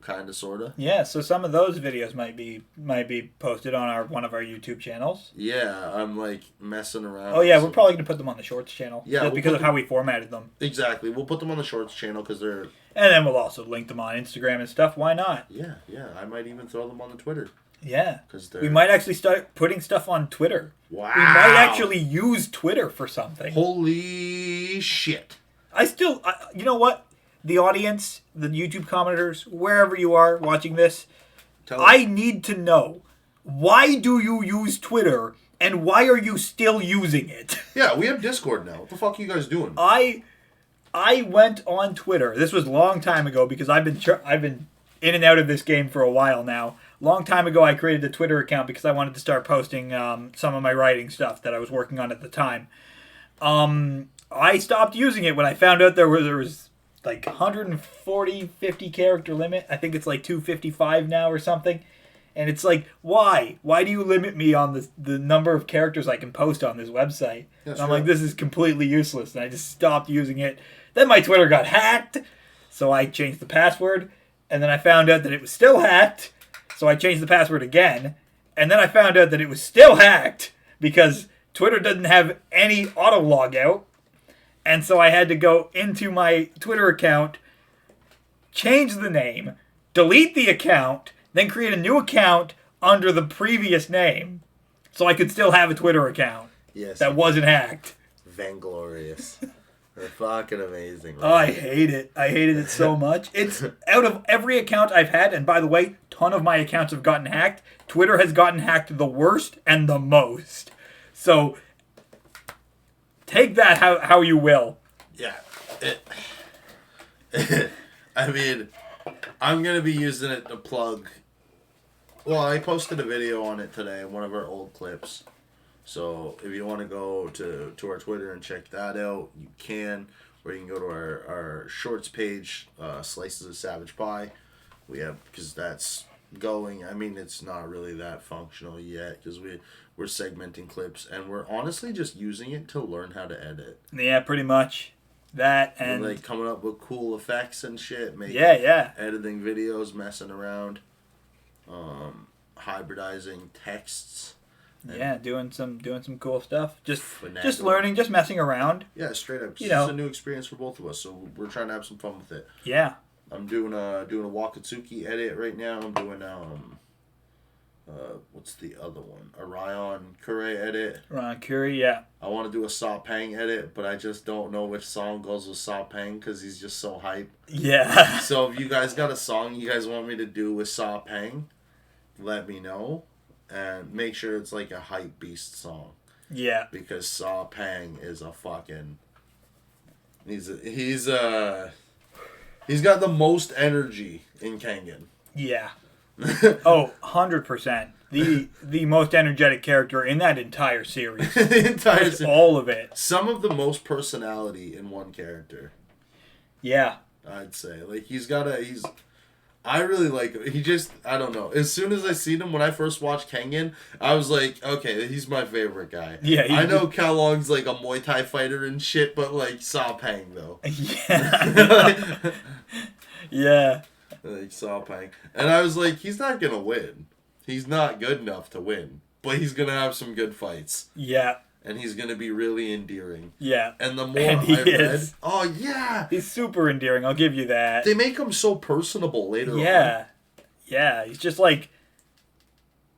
Kind of, sort of. Yeah, so some of those videos might be posted on one of our YouTube channels. Yeah, I'm like messing around. Oh yeah, we're probably gonna put them on the Shorts channel. Yeah, just because of how we formatted them. Exactly, we'll put them on the Shorts channel because they're. And then we'll also link them on Instagram and stuff. Why not? Yeah. I might even throw them on the Twitter. Yeah, because we might actually start putting stuff on Twitter. Wow. We might actually use Twitter for something. Holy shit! You know what? The audience, the YouTube commenters, wherever you are watching this, I need to know, why do you use Twitter and why are you still using it? Yeah, we have Discord now. What the fuck are you guys doing? I went on Twitter. This was a long time ago because I've been in and out of this game for a while now. Long time ago, I created a Twitter account because I wanted to start posting some of my writing stuff that I was working on at the time. I stopped using it when I found out there was like 140, 50 character limit. I think it's like 255 now or something. And it's like, why? Why do you limit me on the number of characters I can post on this website? And I'm like, this is completely useless. And I just stopped using it. Then my Twitter got hacked. So I changed the password. And then I found out that it was still hacked. So I changed the password again. And then I found out that it was still hacked because Twitter doesn't have any auto logout. And so I had to go into my Twitter account, change the name, delete the account, then create a new account under the previous name so I could still have a Twitter account that wasn't hacked. Vainglorious. They're fucking amazing. Right? Oh, I hate it. I hated it so much. It's out of every account I've had, and by the way, ton of my accounts have gotten hacked. Twitter has gotten hacked the worst and the most. So take that how you will. Yeah. I mean, I'm going to be using it to plug. Well, I posted a video on it today, one of our old clips. So if you want to go to our Twitter and check that out, you can. Or you can go to our Shorts page, Slices of Savage Pie. Because that's going. I mean, it's not really that functional yet because we're segmenting clips and we're honestly just using it to learn how to edit. Yeah, pretty much. That and we're like coming up with cool effects and shit. Editing videos, messing around, hybridizing texts. Yeah, doing some cool stuff. Just learning, just messing around. Yeah, straight up. It's a new experience for both of us, so we're trying to have some fun with it. Yeah. I'm doing a Wakatsuki edit right now. I'm doing what's the other one? Orion Kure edit. Orion Kure, yeah. I want to do a Saw Pang edit, but I just don't know which song goes with Saw Pang because he's just so hype. Yeah. So if you guys got a song you guys want me to do with Saw Pang, let me know. And make sure it's like a hype beast song. Yeah. Because Saw Pang is a fucking... He's got the most energy in Kengan. Yeah. 100%. The most energetic character in that entire series. All of it. Some of the most personality in one character. Yeah. I'd say. Like, I really like him. I don't know. As soon as I seen him, when I first watched Kengan, I was like, okay, he's my favorite guy. Yeah. I know Cao Long's like a Muay Thai fighter and shit, but like Saw Pang, though. Yeah. Yeah. Like Saw Pang. And I was like, he's not going to win. He's not good enough to win. But he's going to have some good fights. Yeah. And he's going to be really endearing. Yeah. And the more I read... Oh, yeah! He's super endearing, I'll give you that. They make him so personable later on. Yeah, he's just like...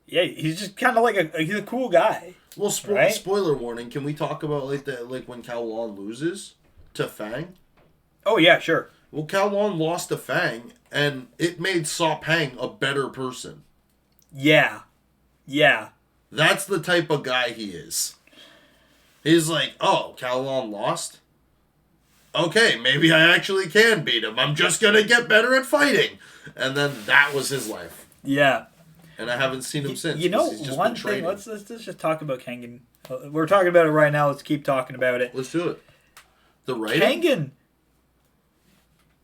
Yeah, he's just kind of like he's a cool guy. Well, spoiler warning, can we talk about like when Cao Long loses to Fang? Oh, yeah, sure. Well, Cao Long lost to Fang, and it made Saw Pang a better person. Yeah. Yeah. That's the type of guy he is. He's like, oh, Cao Long lost? Okay, maybe I actually can beat him. I'm just gonna get better at fighting. And then that was his life. Yeah. And I haven't seen him since. You know, one thing, let's just talk about Kengan. We're talking about it right now. Let's keep talking about it. Let's do it. The writing? Kengan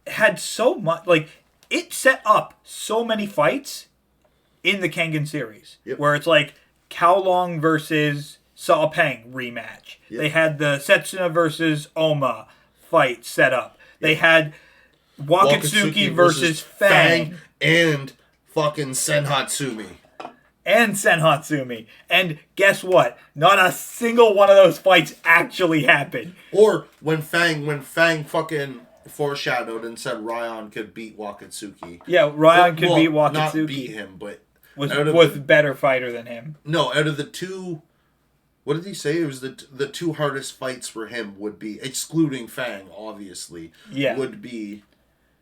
had so much, like, it set up so many fights in the Kengan series. Yep. Where it's like Kowloon versus Saw Peng rematch. Yep. They had the Setsuna versus Oma fight set up. They had Wakatsuki versus Fang. And fucking Senhatsumi. And Senhatsumi. And guess what? Not a single one of those fights actually happened. Or when Fang fucking foreshadowed and said Ryan could beat Wakatsuki. Yeah, Ryan could beat Wakatsuki. Not beat him, but was better fighter than him. No, out of the two, what did he say? It was the two hardest fights for him would be, excluding Fang, obviously, would be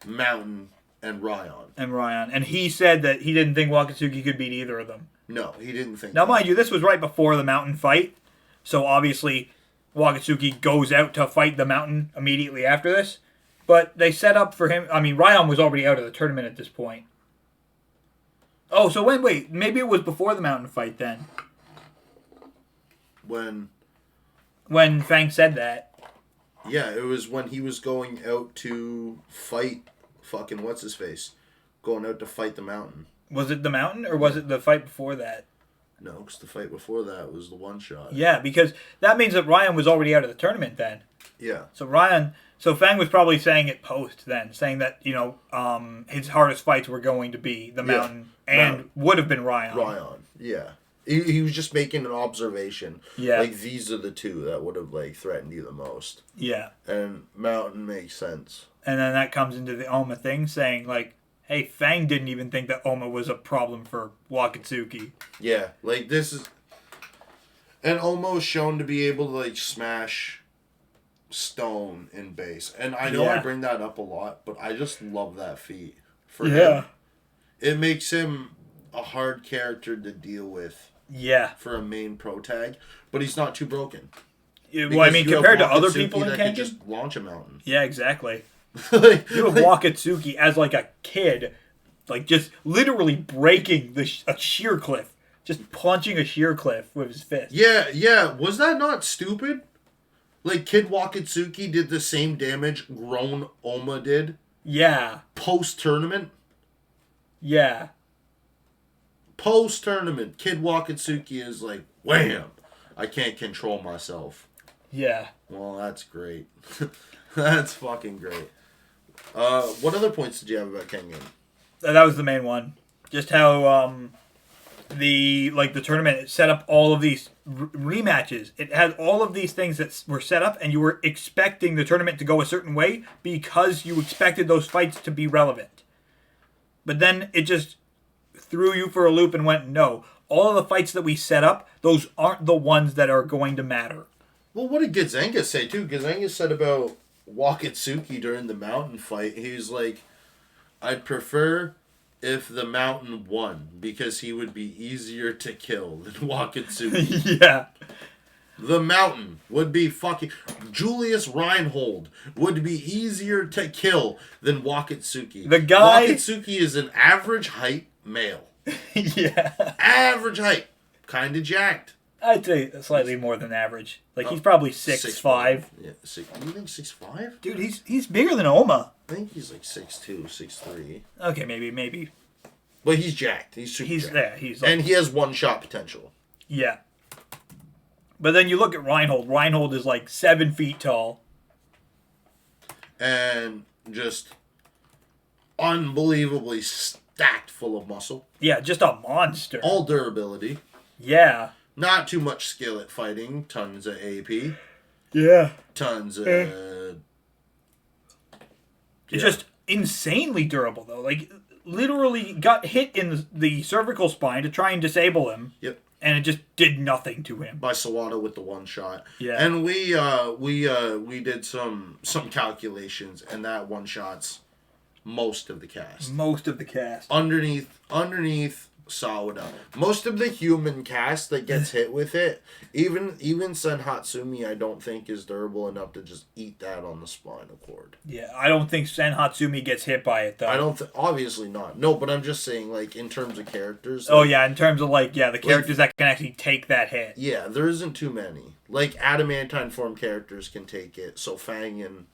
Mountain and Ryan. And he said that he didn't think Wakatsuki could beat either of them. No, he didn't think Now, mind you, this was right before the Mountain fight, so obviously Wakatsuki goes out to fight the Mountain immediately after this. But they set up for him. I mean, Ryan was already out of the tournament at this point. Oh, so wait, maybe it was before the Mountain fight then. When Fang said that. Yeah, it was when he was going out to fight fucking what's his face, going out to fight the Mountain. Was it the Mountain or was it the fight before that? No, because the fight before that was the one shot. Yeah, because that means that Ryan was already out of the tournament then. Yeah. So Fang was probably saying it post then, saying that, his hardest fights were going to be the Mountain and would have been Ryan. Yeah. He was just making an observation. Yeah. Like, these are the two that would have, like, threatened you the most. Yeah. And Mountain makes sense. And then that comes into the Oma thing, saying, like, hey, Fang didn't even think that Oma was a problem for Wakatsuki. Yeah. Like, this is... And Oma was shown to be able to, like, smash stone in base. And I know I bring that up a lot, but I just love that feat for him. It makes him a hard character to deal with for a main pro tag, but he's not too broken. Well, I mean, compared to other people in Kengan, just launch a mountain. Yeah, exactly. You have Wakatsuki as like a kid, like just literally breaking a sheer cliff, just punching a sheer cliff with his fist. Yeah. Was that not stupid? Like, Kid Wakatsuki did the same damage grown Oma did. Yeah. Post-tournament. Yeah. Post-tournament, Kid Wakatsuki is like, wham! I can't control myself. Yeah. Well, that's great. That's fucking great. What other points did you have about Kengan? That was the main one. Just how the tournament set up all of these rematches. It had all of these things that were set up, and you were expecting the tournament to go a certain way because you expected those fights to be relevant. But then it just threw you for a loop and went, no, all of the fights that we set up, those aren't the ones that are going to matter. Well, what did Gazanga say, too? Gazanga said about Wakatsuki during the Mountain fight, he was like, I'd prefer if the Mountain won, because he would be easier to kill than Wakatsuki. Yeah. The Mountain would be fucking... Julius Reinhold would be easier to kill than Wakatsuki. The guy... Wakatsuki is an average height male. Yeah. Average height. Kind of jacked. I'd say slightly more than average. Like, he's probably 6'5". Yeah, you think 6'5"? Dude, he's bigger than Oma. I think he's like 6'2", 6'3". Okay, maybe. But he's jacked. He's super jacked. Yeah, he's like, and he has one-shot potential. Yeah. But then you look at Reinhold. Reinhold is like 7 feet tall. And just unbelievably stacked full of muscle. Yeah, just a monster. All durability. Yeah. Not too much skill at fighting. Tons of AP. Yeah. Tons of... It's just insanely durable, though. Like, literally got hit in the cervical spine to try and disable him. Yep. And it just did nothing to him. By Sawada with the one shot. Yeah. And we did some calculations, and that one shot's most of the cast. Underneath Sawada. Most of the human cast that gets hit with it, even Senhatsumi, I don't think is durable enough to just eat that on the spinal cord. Yeah, I don't think Senhatsumi gets hit by it, though. I don't obviously not. No, but I'm just saying, like, in terms of characters. Oh, yeah, in terms of, like, the characters that can actually take that hit. Yeah, there isn't too many. Like, adamantine form characters can take it, so Fang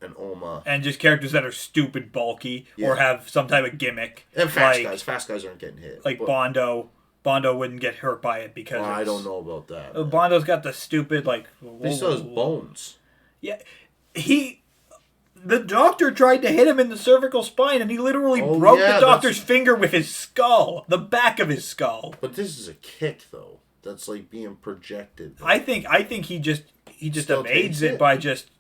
and Oma. And just characters that are stupid bulky or have some type of gimmick. And fast guys. Fast guys aren't getting hit. Like Bondo. Bondo wouldn't get hurt by it because I don't know about that. Bondo's got the stupid, like... He still has bones. Yeah. The doctor tried to hit him in the cervical spine, and he literally broke the doctor's finger with his skull. The back of his skull. But this is a kick, though. That's like being projected. I think he just evades it by just...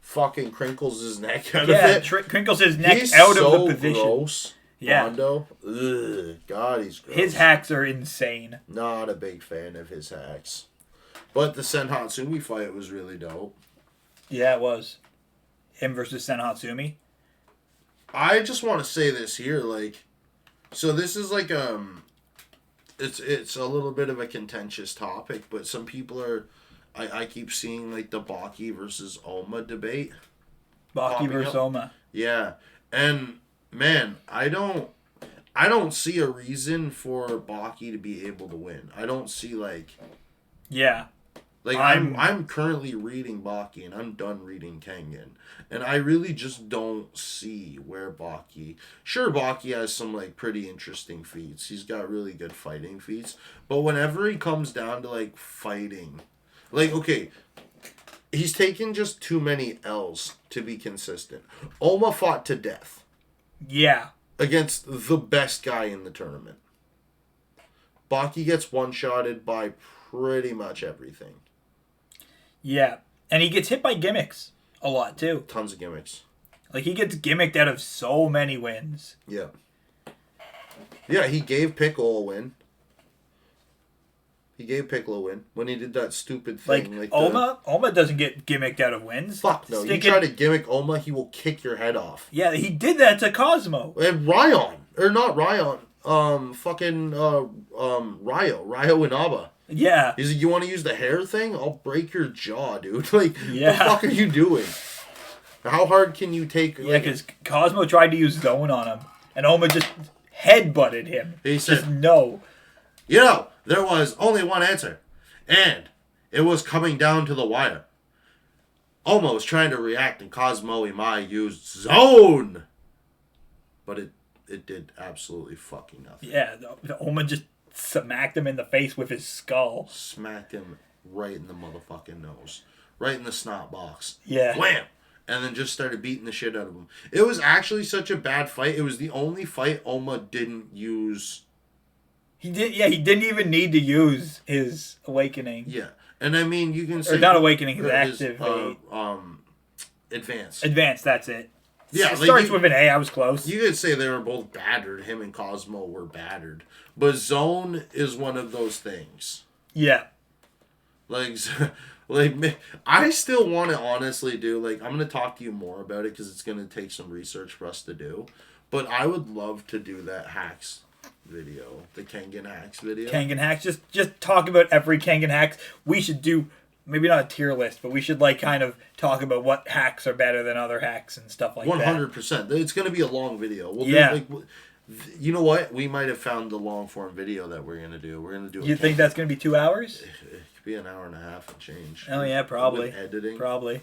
Fucking crinkles his neck out of it. Crinkles his neck out of the position. Gross. Yeah. Bondo. Ugh. God, he's gross. His hacks are insane. Not a big fan of his hacks. But the Sen Hatsumi fight was really dope. Yeah, it was. Him versus Sen Hatsumi. I just want to say this here, like, so this is like it's a little bit of a contentious topic, but some people are, I keep seeing like the Baki versus Oma debate. Baki versus Oma. Yeah, and man, I don't see a reason for Baki to be able to win. I don't see like. Yeah. Like I'm currently reading Baki and I'm done reading Kengan. And I really just don't see where Baki... Sure, Baki has some like pretty interesting feats. He's got really good fighting feats. But whenever he comes down to like fighting... Like, okay, he's taken just too many L's to be consistent. Oma fought to death. Yeah. Against the best guy in the tournament. Baki gets one-shotted by pretty much everything. Yeah. And he gets hit by gimmicks a lot, too. Tons of gimmicks. Like, he gets gimmicked out of so many wins. Yeah. Yeah, he gave Piccolo a win. He gave Piccolo a win when he did that stupid thing. Like Oma doesn't get gimmicked out of wins. Fuck no. You try to gimmick Oma, he will kick your head off. Yeah, he did that to Cosmo. And Ryon. Or not Ryon. Ryo Inaba. Yeah. He's like, you want to use the hair thing? I'll break your jaw, dude. Like, yeah. What the fuck are you doing? How hard can you take... Yeah, because Cosmo tried to use Zone on him, and Oma just headbutted him. He said, just no. You know, there was only one answer, and it was coming down to the wire. Oma was trying to react, and Cosmo Imai used Zone! But it did absolutely fucking nothing. Yeah, the Oma just smacked him in the face with his skull. Smacked him right in the motherfucking nose. Right in the snot box. Yeah. Wham! And then just started beating the shit out of him. It was actually such a bad fight. It was the only fight Oma didn't use. He didn't even need to use his awakening. Yeah. And I mean, you can say... Or not awakening, his active... Advance. Advance, that's it. Yeah, it starts with an A. I was close. You could say they were both battered. Him and Cosmo were battered. But Zone is one of those things. Yeah. Like, I still want to honestly do, like, I'm going to talk to you more about it because it's going to take some research for us to do. But I would love to do that hacks video. The Kengan hacks video. Kengan hacks. Just talk about every Kengan hacks. We should do... Maybe not a tier list, but we should like kind of talk about what hacks are better than other hacks and stuff like 100%. It's going to be a long video. We'll do, you know what? We might have found the long form video that we're going to do. We're going to do. You think that's going to be 2 hours? It could be an hour and a half and change. Oh yeah, probably. With editing, probably.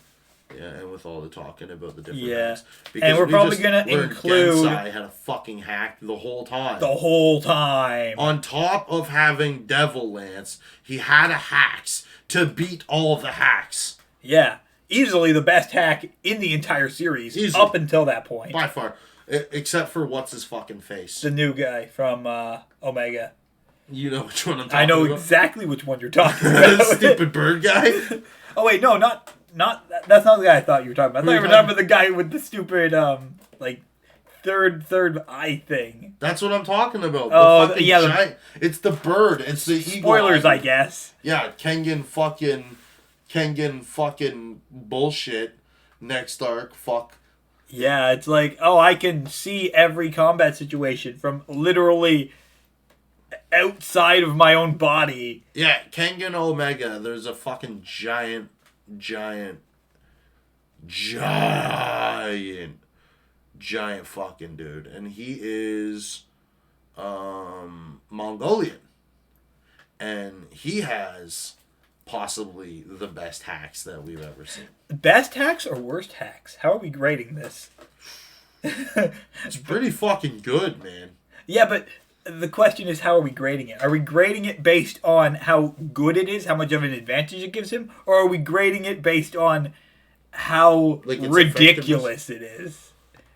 Yeah, and with all the talking about the different hacks. And we're probably going to include... Gensai had a fucking hack the whole time. The whole time. On top of having Devil Lance, he had a hacks to beat all of the hacks. Yeah. Easily the best hack in the entire series. Easily. Up until that point. By far. Except for what's his fucking face. The new guy from Omega. You know which one I'm talking about? I know exactly which one you're talking about. The stupid bird guy? Oh wait, no, not that's not the guy I thought you were talking about. I thought you were talking about the guy with the stupid third eye thing. That's what I'm talking about. Oh, yeah. It's the bird. It's the eagle. Spoilers, I guess. Yeah, Kengan fucking bullshit. Next arc, fuck. Yeah, it's like, oh, I can see every combat situation from literally outside of my own body. Yeah, Kengan Omega, there's a fucking giant fucking dude. And he is Mongolian. And he has possibly the best hacks that we've ever seen. Best hacks or worst hacks? How are we grading this? It's pretty fucking good, man. Yeah, but the question is, how are we grading it? Are we grading it based on how good it is, how much of an advantage it gives him? Or are we grading it based on how ridiculous it is?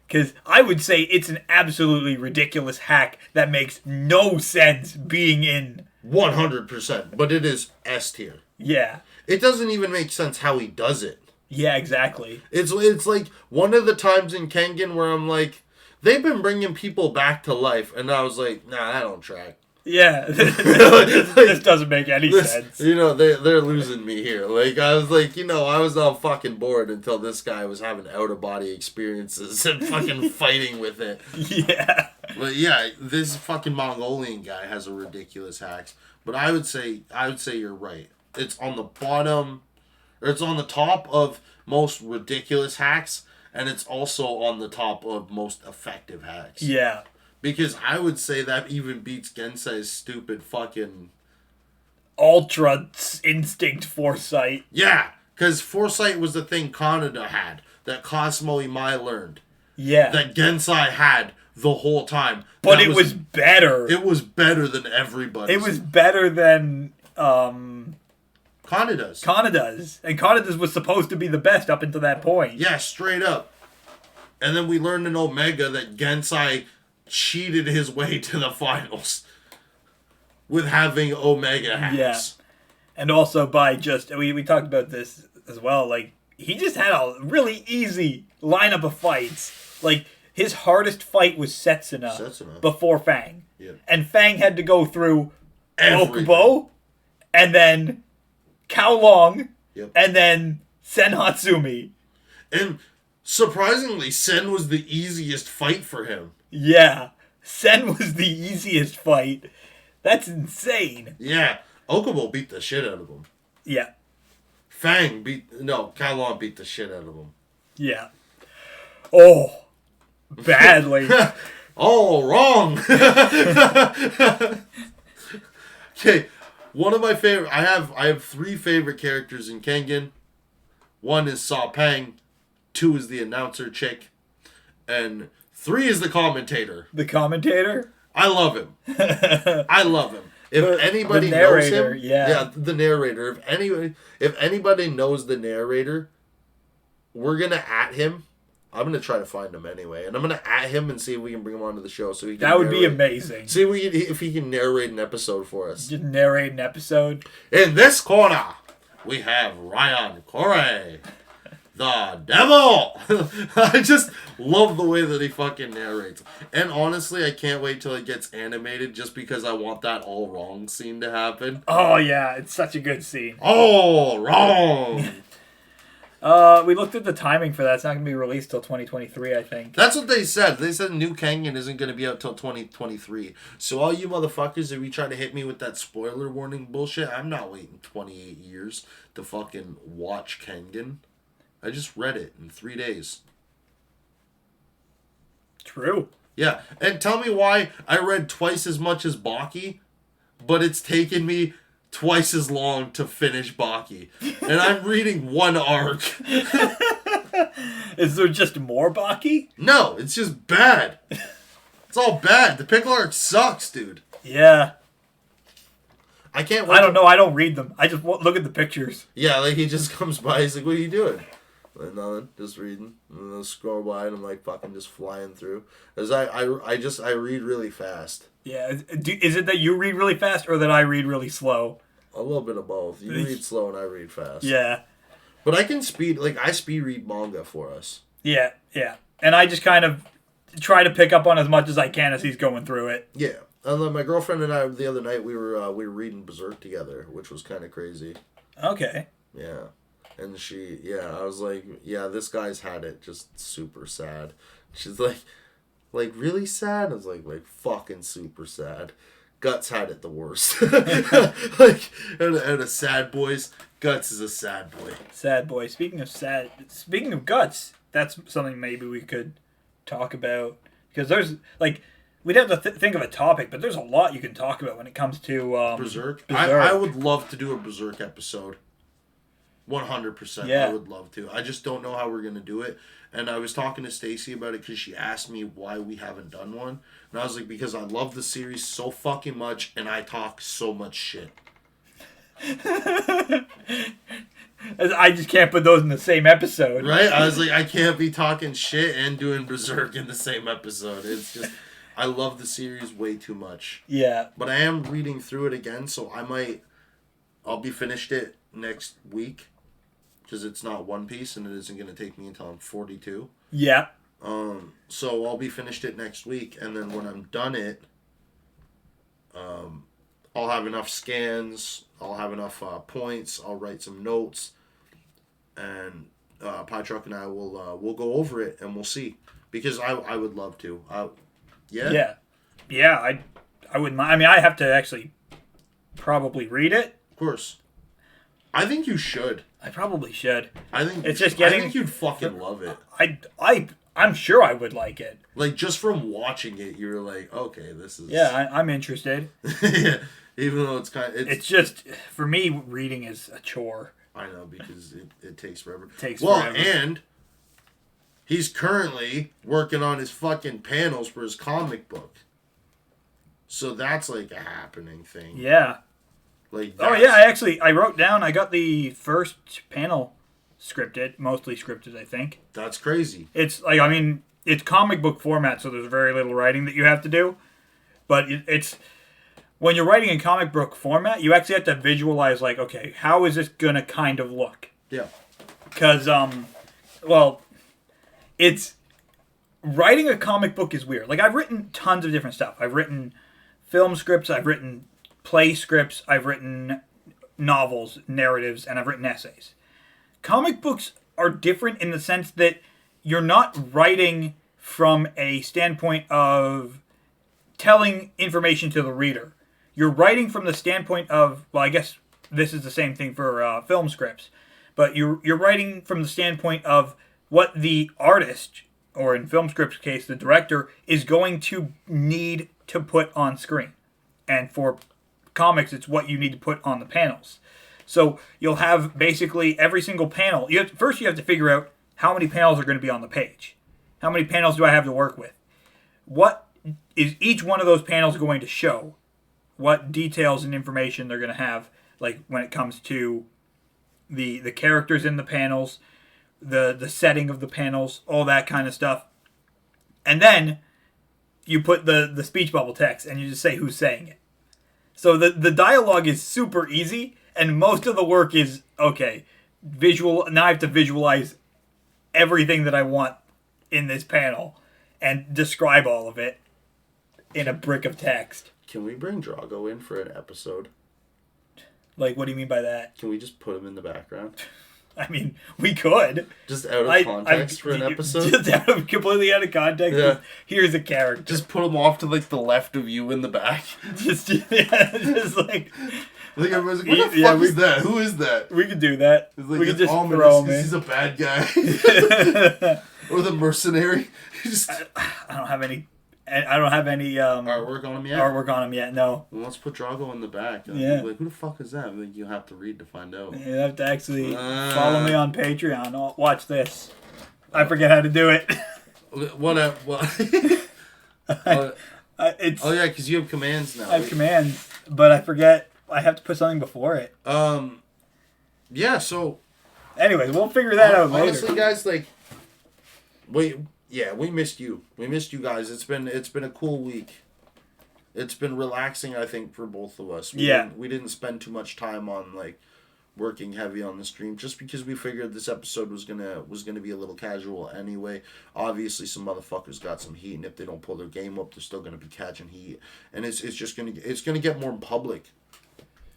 Because I would say it's an absolutely ridiculous hack that makes no sense being in... 100%. But it is S tier. Yeah. It doesn't even make sense how he does it. Yeah, exactly. It's like one of the times in Kengan where I'm like, they've been bringing people back to life. And I was like, nah, that don't track. Yeah. This doesn't make any sense. You know, they're losing me here. Like, I was like, you know, I was all fucking bored until this guy was having out-of-body experiences and fucking fighting with it. Yeah. But yeah, this fucking Mongolian guy has a ridiculous hacks. But I would say you're right. It's on the bottom, or it's on the top of most ridiculous hacks, and it's also on the top of most effective hacks. Yeah. Because I would say that even beats Gensai's stupid fucking... Ultra instinct foresight. Yeah, because foresight was the thing Kaneda had, that Cosmo Imai learned. Yeah. That Gensai had the whole time. But it was better. It was better than everybody. It was better than... Kaneda's. And Kaneda's was supposed to be the best up until that point. Yeah, straight up. And then we learned in Omega that Gensai cheated his way to the finals with having Omega hacks. Yeah. And also by just, we talked about this as well, like, he just had a really easy lineup of fights. Like, his hardest fight was Setsuna. Before Fang. Yeah. And Fang had to go through Everything. Okubo, and then Kao Long, Yep. and then Sen Hatsumi. And surprisingly, Sen was the easiest fight for him. Yeah. Sen was the easiest fight. That's insane. Yeah. Okubo beat the shit out of him. Yeah. Kao Long beat the shit out of him. Yeah. Oh. Badly. Oh, wrong. Okay. One of my favorite... I have 3 favorite characters in Kengan. 1 is Saw Pang. 2 is the announcer chick. And 3 is the commentator. The commentator? I love him. I love him. If anybody the knows narrator, him, yeah, the narrator. If anybody knows the narrator, we're gonna at him. I'm gonna try to find him anyway, and I'm gonna at him and see if we can bring him onto the show. So he can that would be amazing. See if he can narrate an episode for us. Just narrate an episode. In this corner, we have Ryan Corey, the devil. I just love the way that he fucking narrates. And honestly, I can't wait till it gets animated just because I want that all wrong scene to happen. Oh, yeah. It's such a good scene. All wrong. We looked at the timing for that. It's not going to be released till 2023, I think. That's what they said. They said New Kengan isn't going to be out till 2023. So all you motherfuckers, if you try to hit me with that spoiler warning bullshit, I'm not waiting 28 years to fucking watch Kengan. I just read it in 3 days. True. Yeah, and tell me why I read twice as much as Baki, but it's taken me twice as long to finish Baki. And I'm reading 1 arc. Is there just more Baki? No, it's just bad. It's all bad. The pickle arc sucks, dude. Yeah. I can't wait. I don't know. I don't read them. I just look at the pictures. Yeah, like he just comes by. He's like, "What are you doing?" Like, nothing. Just reading. And then I'll scroll by and I'm like fucking just flying through. As I read really fast. Yeah. Is it that you read really fast or that I read really slow? A little bit of both. You read slow and I read fast. Yeah. But I can speed read manga for us. Yeah, yeah. And I just kind of try to pick up on as much as I can as he's going through it. Yeah. And then my girlfriend and I the other night we were reading Berserk together, which was kind of crazy. Okay. Yeah. And I was like, yeah, this guy's had it just super sad. She's like really sad? I was like fucking super sad. Guts had it the worst. Like, out of sad boys, Guts is a sad boy. Sad boy. Speaking of Guts, that's something maybe we could talk about. Because there's, like, we'd have to think of a topic, but there's a lot you can talk about when it comes to Berserk. Berserk. I would love to do a Berserk episode. 100%. Yeah. I would love to. I just don't know how we're going to do it. And I was talking to Stacy about it because she asked me why we haven't done one. And I was like, because I love the series so fucking much and I talk so much shit. I just can't put those in the same episode. Right? I was like, I can't be talking shit and doing Berserk in the same episode. It's just, I love the series way too much. Yeah. But I am reading through it again, so I'll be finished it next week. Because it's not One Piece and it isn't going to take me until I'm 42. Yeah. So I'll be finished it next week, and then when I'm done it, I'll have enough scans, I'll have enough points, I'll write some notes, and Pie Truck and I will go over it and we'll see. Because I would love to. Yeah. Yeah. I wouldn't mind. I mean, I have to actually probably read it. Of course. I think you should. I probably should. I think it's just getting. I think you'd fucking love it. I'm sure I would like it. Like just from watching it, you're like, okay, this is. Yeah, I'm interested. Yeah, even though it's just for me, reading is a chore. I know because it takes forever. Forever. And he's currently working on his fucking panels for his comic book. So that's like a happening thing. Yeah. Like I wrote down. I got the first panel scripted, mostly scripted. I think that's crazy. It's like it's comic book format, so there's very little writing that you have to do. But it's when you're writing in comic book format, you actually have to visualize like, okay, how is this gonna kind of look? Yeah. Because it's writing a comic book is weird. Like I've written tons of different stuff. I've written film scripts. I've written play scripts, I've written novels, narratives, and I've written essays. Comic books are different in the sense that you're not writing from a standpoint of telling information to the reader. You're writing from the standpoint of, well, I guess this is the same thing for film scripts, but you're writing from the standpoint of what the artist, or in film scripts case, the director, is going to need to put on screen. And for comics, it's what you need to put on the panels. So you'll have basically every single panel. First you have to figure out how many panels are going to be on the page. How many panels do I have to work with? What is each one of those panels going to show? What details and information they're going to have, like when it comes to the characters in the panels, the setting of the panels, all that kind of stuff. And then you put the speech bubble text and you just say who's saying it. So the dialogue is super easy, and most of the work is, okay, visual. Now I have to visualize everything that I want in this panel and describe all of it in a brick of text. Can we bring Drago in for an episode? Like, what do you mean by that? Can we just put him in the background? I mean, we could. Just out of context for an episode? Just completely out of context. Yeah. Here's a character. Just put him off to, like, the left of you in the back. just like... Like, everyone's like, what the fuck is that? Who is that? We could do that. It's like, we could it's just throw him in. He's a bad guy. Or the mercenary. I don't have any artwork on him yet? Artwork on him yet, no. Well, let's put Drago in the back. Yeah. Like, who the fuck is that? Like, you'll have to read to find out. You have to actually follow me on Patreon. Oh, watch this. I forget how to do it. What? Oh yeah, because you have commands now. I have commands, but I forget. I have to put something before it. Yeah. So. Anyways, we'll figure that out later. Honestly, guys, like, we missed you. We missed you guys. It's been a cool week. It's been relaxing, I think, for both of us. We didn't spend too much time on like working heavy on the stream, just because we figured this episode was gonna be a little casual anyway. Obviously, some motherfuckers got some heat, and if they don't pull their game up, they're still gonna be catching heat, and it's gonna get more public,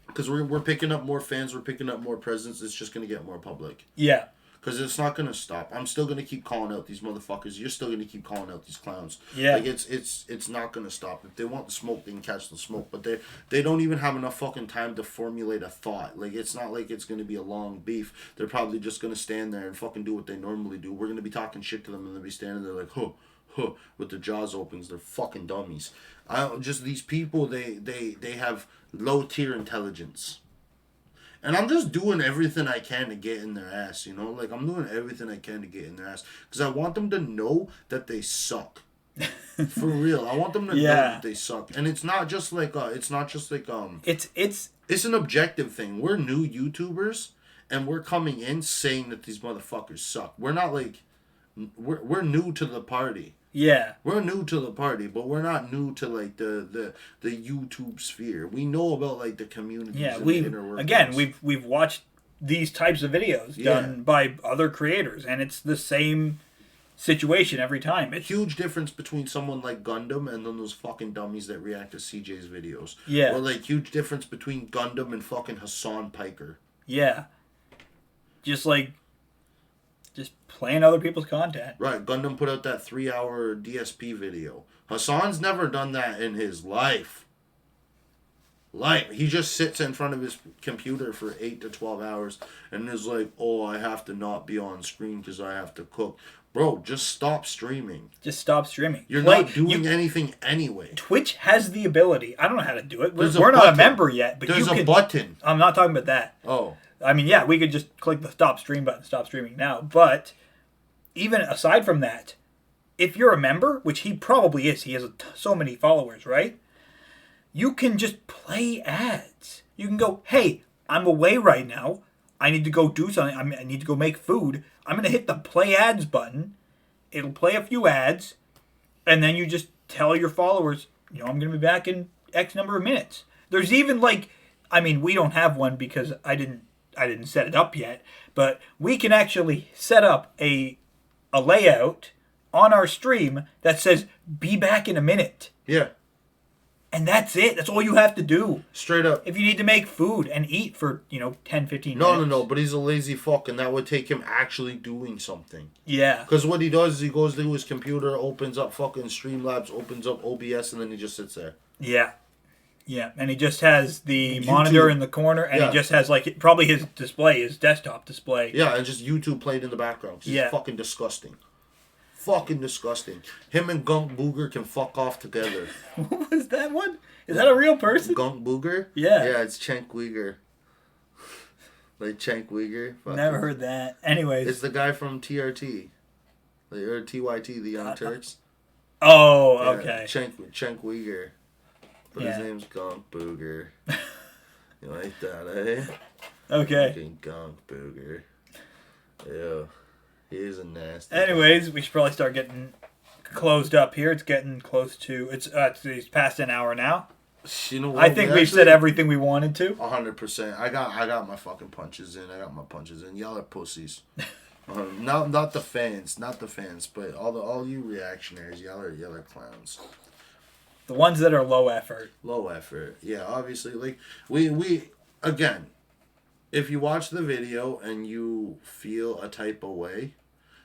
because we're picking up more fans, we're picking up more presence. It's just gonna get more public. Yeah. Because it's not going to stop. I'm still going to keep calling out these motherfuckers. You're still going to keep calling out these clowns. Yeah. Like, it's not going to stop. If they want the smoke, they can catch the smoke. But they don't even have enough fucking time to formulate a thought. Like, it's not like it's going to be a long beef. They're probably just going to stand there and fucking do what they normally do. We're going to be talking shit to them, and they'll be standing there like, huh, with the jaws openings. They're fucking dummies. Just these people, they have low tier intelligence. And I'm just doing everything I can to get in their ass, you know? Like, I'm doing everything I can to get in their ass. Because I want them to know that they suck. For real. I want them to know that they suck. And it's not just like, it's an objective thing. We're new YouTubers, and we're coming in saying that these motherfuckers suck. We're not like, we're new to the party. Yeah. We're new to the party, but we're not new to like the YouTube sphere. We know about like the communities. Yeah, and the inner workings. Again, we've watched these types of videos done by other creators, and it's the same situation every time. It's huge difference between someone like Gundam and then those fucking dummies that react to CJ's videos. Yeah. Or like huge difference between Gundam and fucking Hassan Piker. Yeah. Just playing other people's content. Right, Gundam put out that 3-hour DSP video. Hassan's never done that in his life. He just sits in front of his computer for 8 to 12 hours and is like, oh, I have to not be on screen because I have to cook. Bro, just stop streaming. You're not doing anything anyway. Twitch has the ability. I don't know how to do it. We're not a member yet, but there's a button. I'm not talking about that. Oh. I mean, yeah, we could just click the stop stream button, stop streaming now. But even aside from that, if you're a member, which he probably is, he has so many followers, right? You can just play ads. You can go, hey, I'm away right now. I need to go do something. I need to go make food. I'm going to hit the play ads button. It'll play a few ads. And then you just tell your followers, I'm going to be back in X number of minutes. There's even we don't have one because I didn't set it up yet. But we can actually set up a layout on our stream that says, be back in a minute. Yeah. And that's it. That's all you have to do. Straight up. If you need to make food and eat for, 10, 15 minutes. No, but he's a lazy fuck, and that would take him actually doing something. Yeah. Because what he does is he goes to his computer, opens up fucking Streamlabs, opens up OBS, and then he just sits there. Yeah. Yeah, and he just has the monitor in the corner, and he just has, probably his desktop display. Yeah, and just YouTube played in the background. It's fucking disgusting. Fucking disgusting. Him and Gunk Booger can fuck off together. What was that one? Is that a real person? Gunk Booger? Yeah. Yeah, it's Cenk Uygur. Like Cenk Uygur. Never heard that. Anyways. It's the guy from TRT. Or TYT, the Young Turks. Oh, okay. Cenk Uygur. But his name's Gunk Booger. You like that, eh? Okay. Fucking Gunk Booger. Ew. He is a nasty. Anyways, we should probably start getting closed up here. It's getting close to... It's past an hour now. You know what? I think we've said everything we wanted to. 100%. I got my fucking punches in. Y'all are pussies. Not the fans, but all you reactionaries, y'all are clowns. The ones that are low effort. Low effort. Yeah, obviously. Like we again, if you watch the video and you feel a type of way,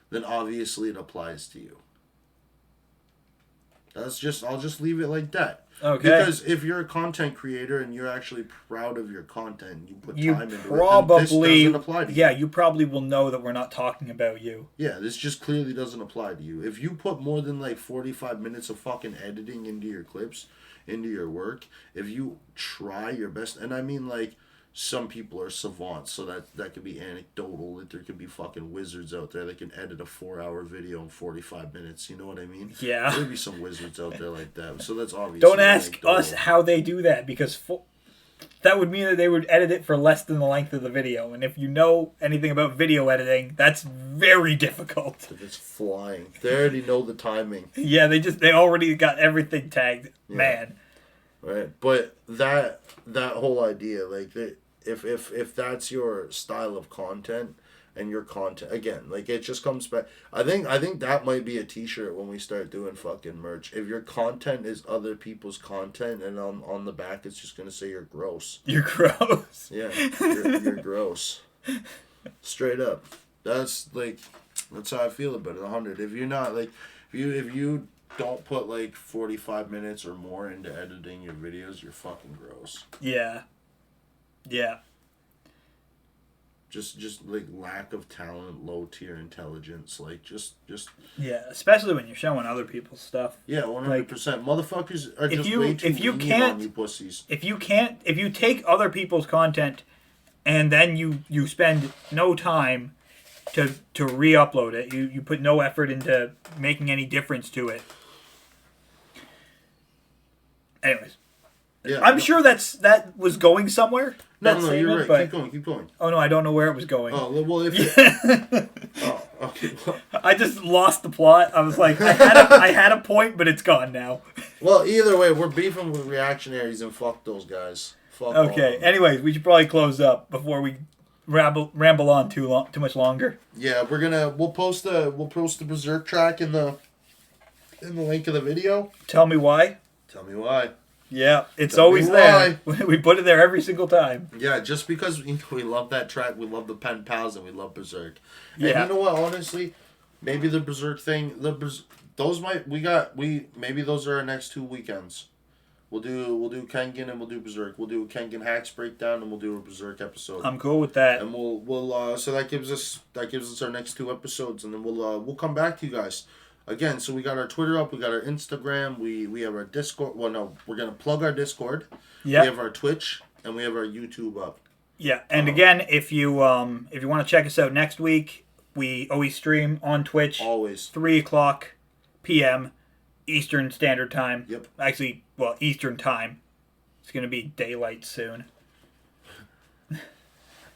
then obviously it applies to you. I'll just leave it like that. Okay. Because if you're a content creator and you're actually proud of your content, you put time into it, then this doesn't apply to you. Yeah, you probably will know that we're not talking about you. Yeah, this just clearly doesn't apply to you. If you put more than 45 minutes of fucking editing into your clips, into your work, if you try your best, and I mean some people are savants, so that could be anecdotal. There could be fucking wizards out there that can edit a 4-hour video in 45 minutes. You know what I mean? Yeah. There'd be some wizards out there like that. So that's obvious. Don't ask us how they do that, because that would mean that they would edit it for less than the length of the video. And if you know anything about video editing, that's very difficult. It's flying. They already know the timing. Yeah, they already got everything tagged. Yeah. Man. Right. But that whole idea, if that's your style of content and your content, again, it just comes back. I think that might be a t-shirt when we start doing fucking merch. If your content is other people's content and on the back it's just going to say you're gross. You're gross. Yeah, you're gross. Straight up. That's how I feel about it. 100. If you're not if you don't put 45 minutes or more into editing your videos, you're fucking gross. Yeah. Yeah. just like lack of talent, low tier intelligence, like just Yeah, especially when you're showing other people's stuff. yeah, 100%. Motherfuckers are just way too if you lenient can't on you pussies. if you take other people's content and then you spend no time to re-upload it, you put no effort into making any difference to it. Anyways, Yeah, I'm sure that was going somewhere. No, that you're right. statement, Keep going. Oh no, I don't know where it was going. Oh well, if oh, okay. I just lost the plot. I was like, I had a point, but it's gone now. Well, either way, we're beefing with reactionaries, and fuck those guys. Fuck all of Okay. them. Anyways, we should probably close up before we ramble on too much longer. Yeah, we'll post the Berserk track in the link of the video. Tell me why. Tell me why. Yeah, it's Tell me always there. We put it there every single time. Yeah, just because we love that track, we love the Pen Pals, and we love Berserk. Yeah. And you know what? Honestly, maybe the Berserk thing, maybe those are our next 2 weekends. We'll do Kengan and we'll do Berserk. We'll do a Kengan Hacks breakdown and we'll do a Berserk episode. I'm cool with that. And we'll so that gives us our next 2 episodes, and then we'll come back to you guys. Again, so we got our Twitter up, we got our Instagram, we have our Discord. Well, no, we're gonna plug our Discord. Yeah. We have our Twitch and we have our YouTube up. Yeah, and again, if you want to check us out next week, we always stream on Twitch. Always 3:00 p.m. Eastern Standard Time. Yep. Actually, well, Eastern Time. It's gonna be daylight soon.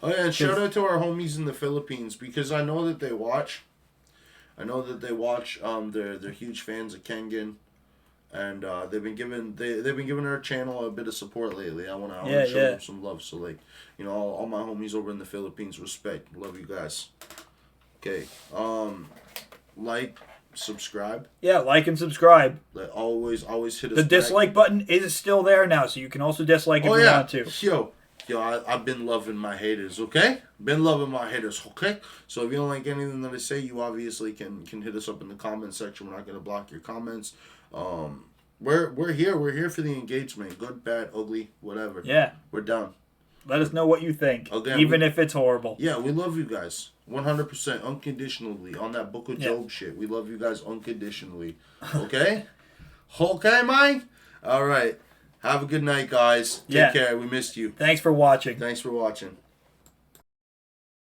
Oh yeah, and shout out to our homies in the Philippines, because I know that they watch. They're huge fans of Kengan, and they've been giving our channel a bit of support lately. I wanna show them some love. So like, all my homies over in the Philippines, respect, love you guys. Okay, like, subscribe. Yeah, like and subscribe. Like, always hit us. The back. dislike button is still there now, so you can also dislike if you want to. I've been loving my haters, okay? Been loving my haters, okay? So if you don't like anything that I say, you obviously can hit us up in the comment section. We're not gonna block your comments. We're here. We're here for the engagement. Good, bad, ugly, whatever. Yeah. We're down. Let us know what you think, even if it's horrible. Yeah, we love you guys. 100%, unconditionally. On that Book of Job shit. We love you guys unconditionally. Okay? Okay, man? Alright. Have a good night, guys. Take care. We missed you. Thanks for watching. Thanks for watching.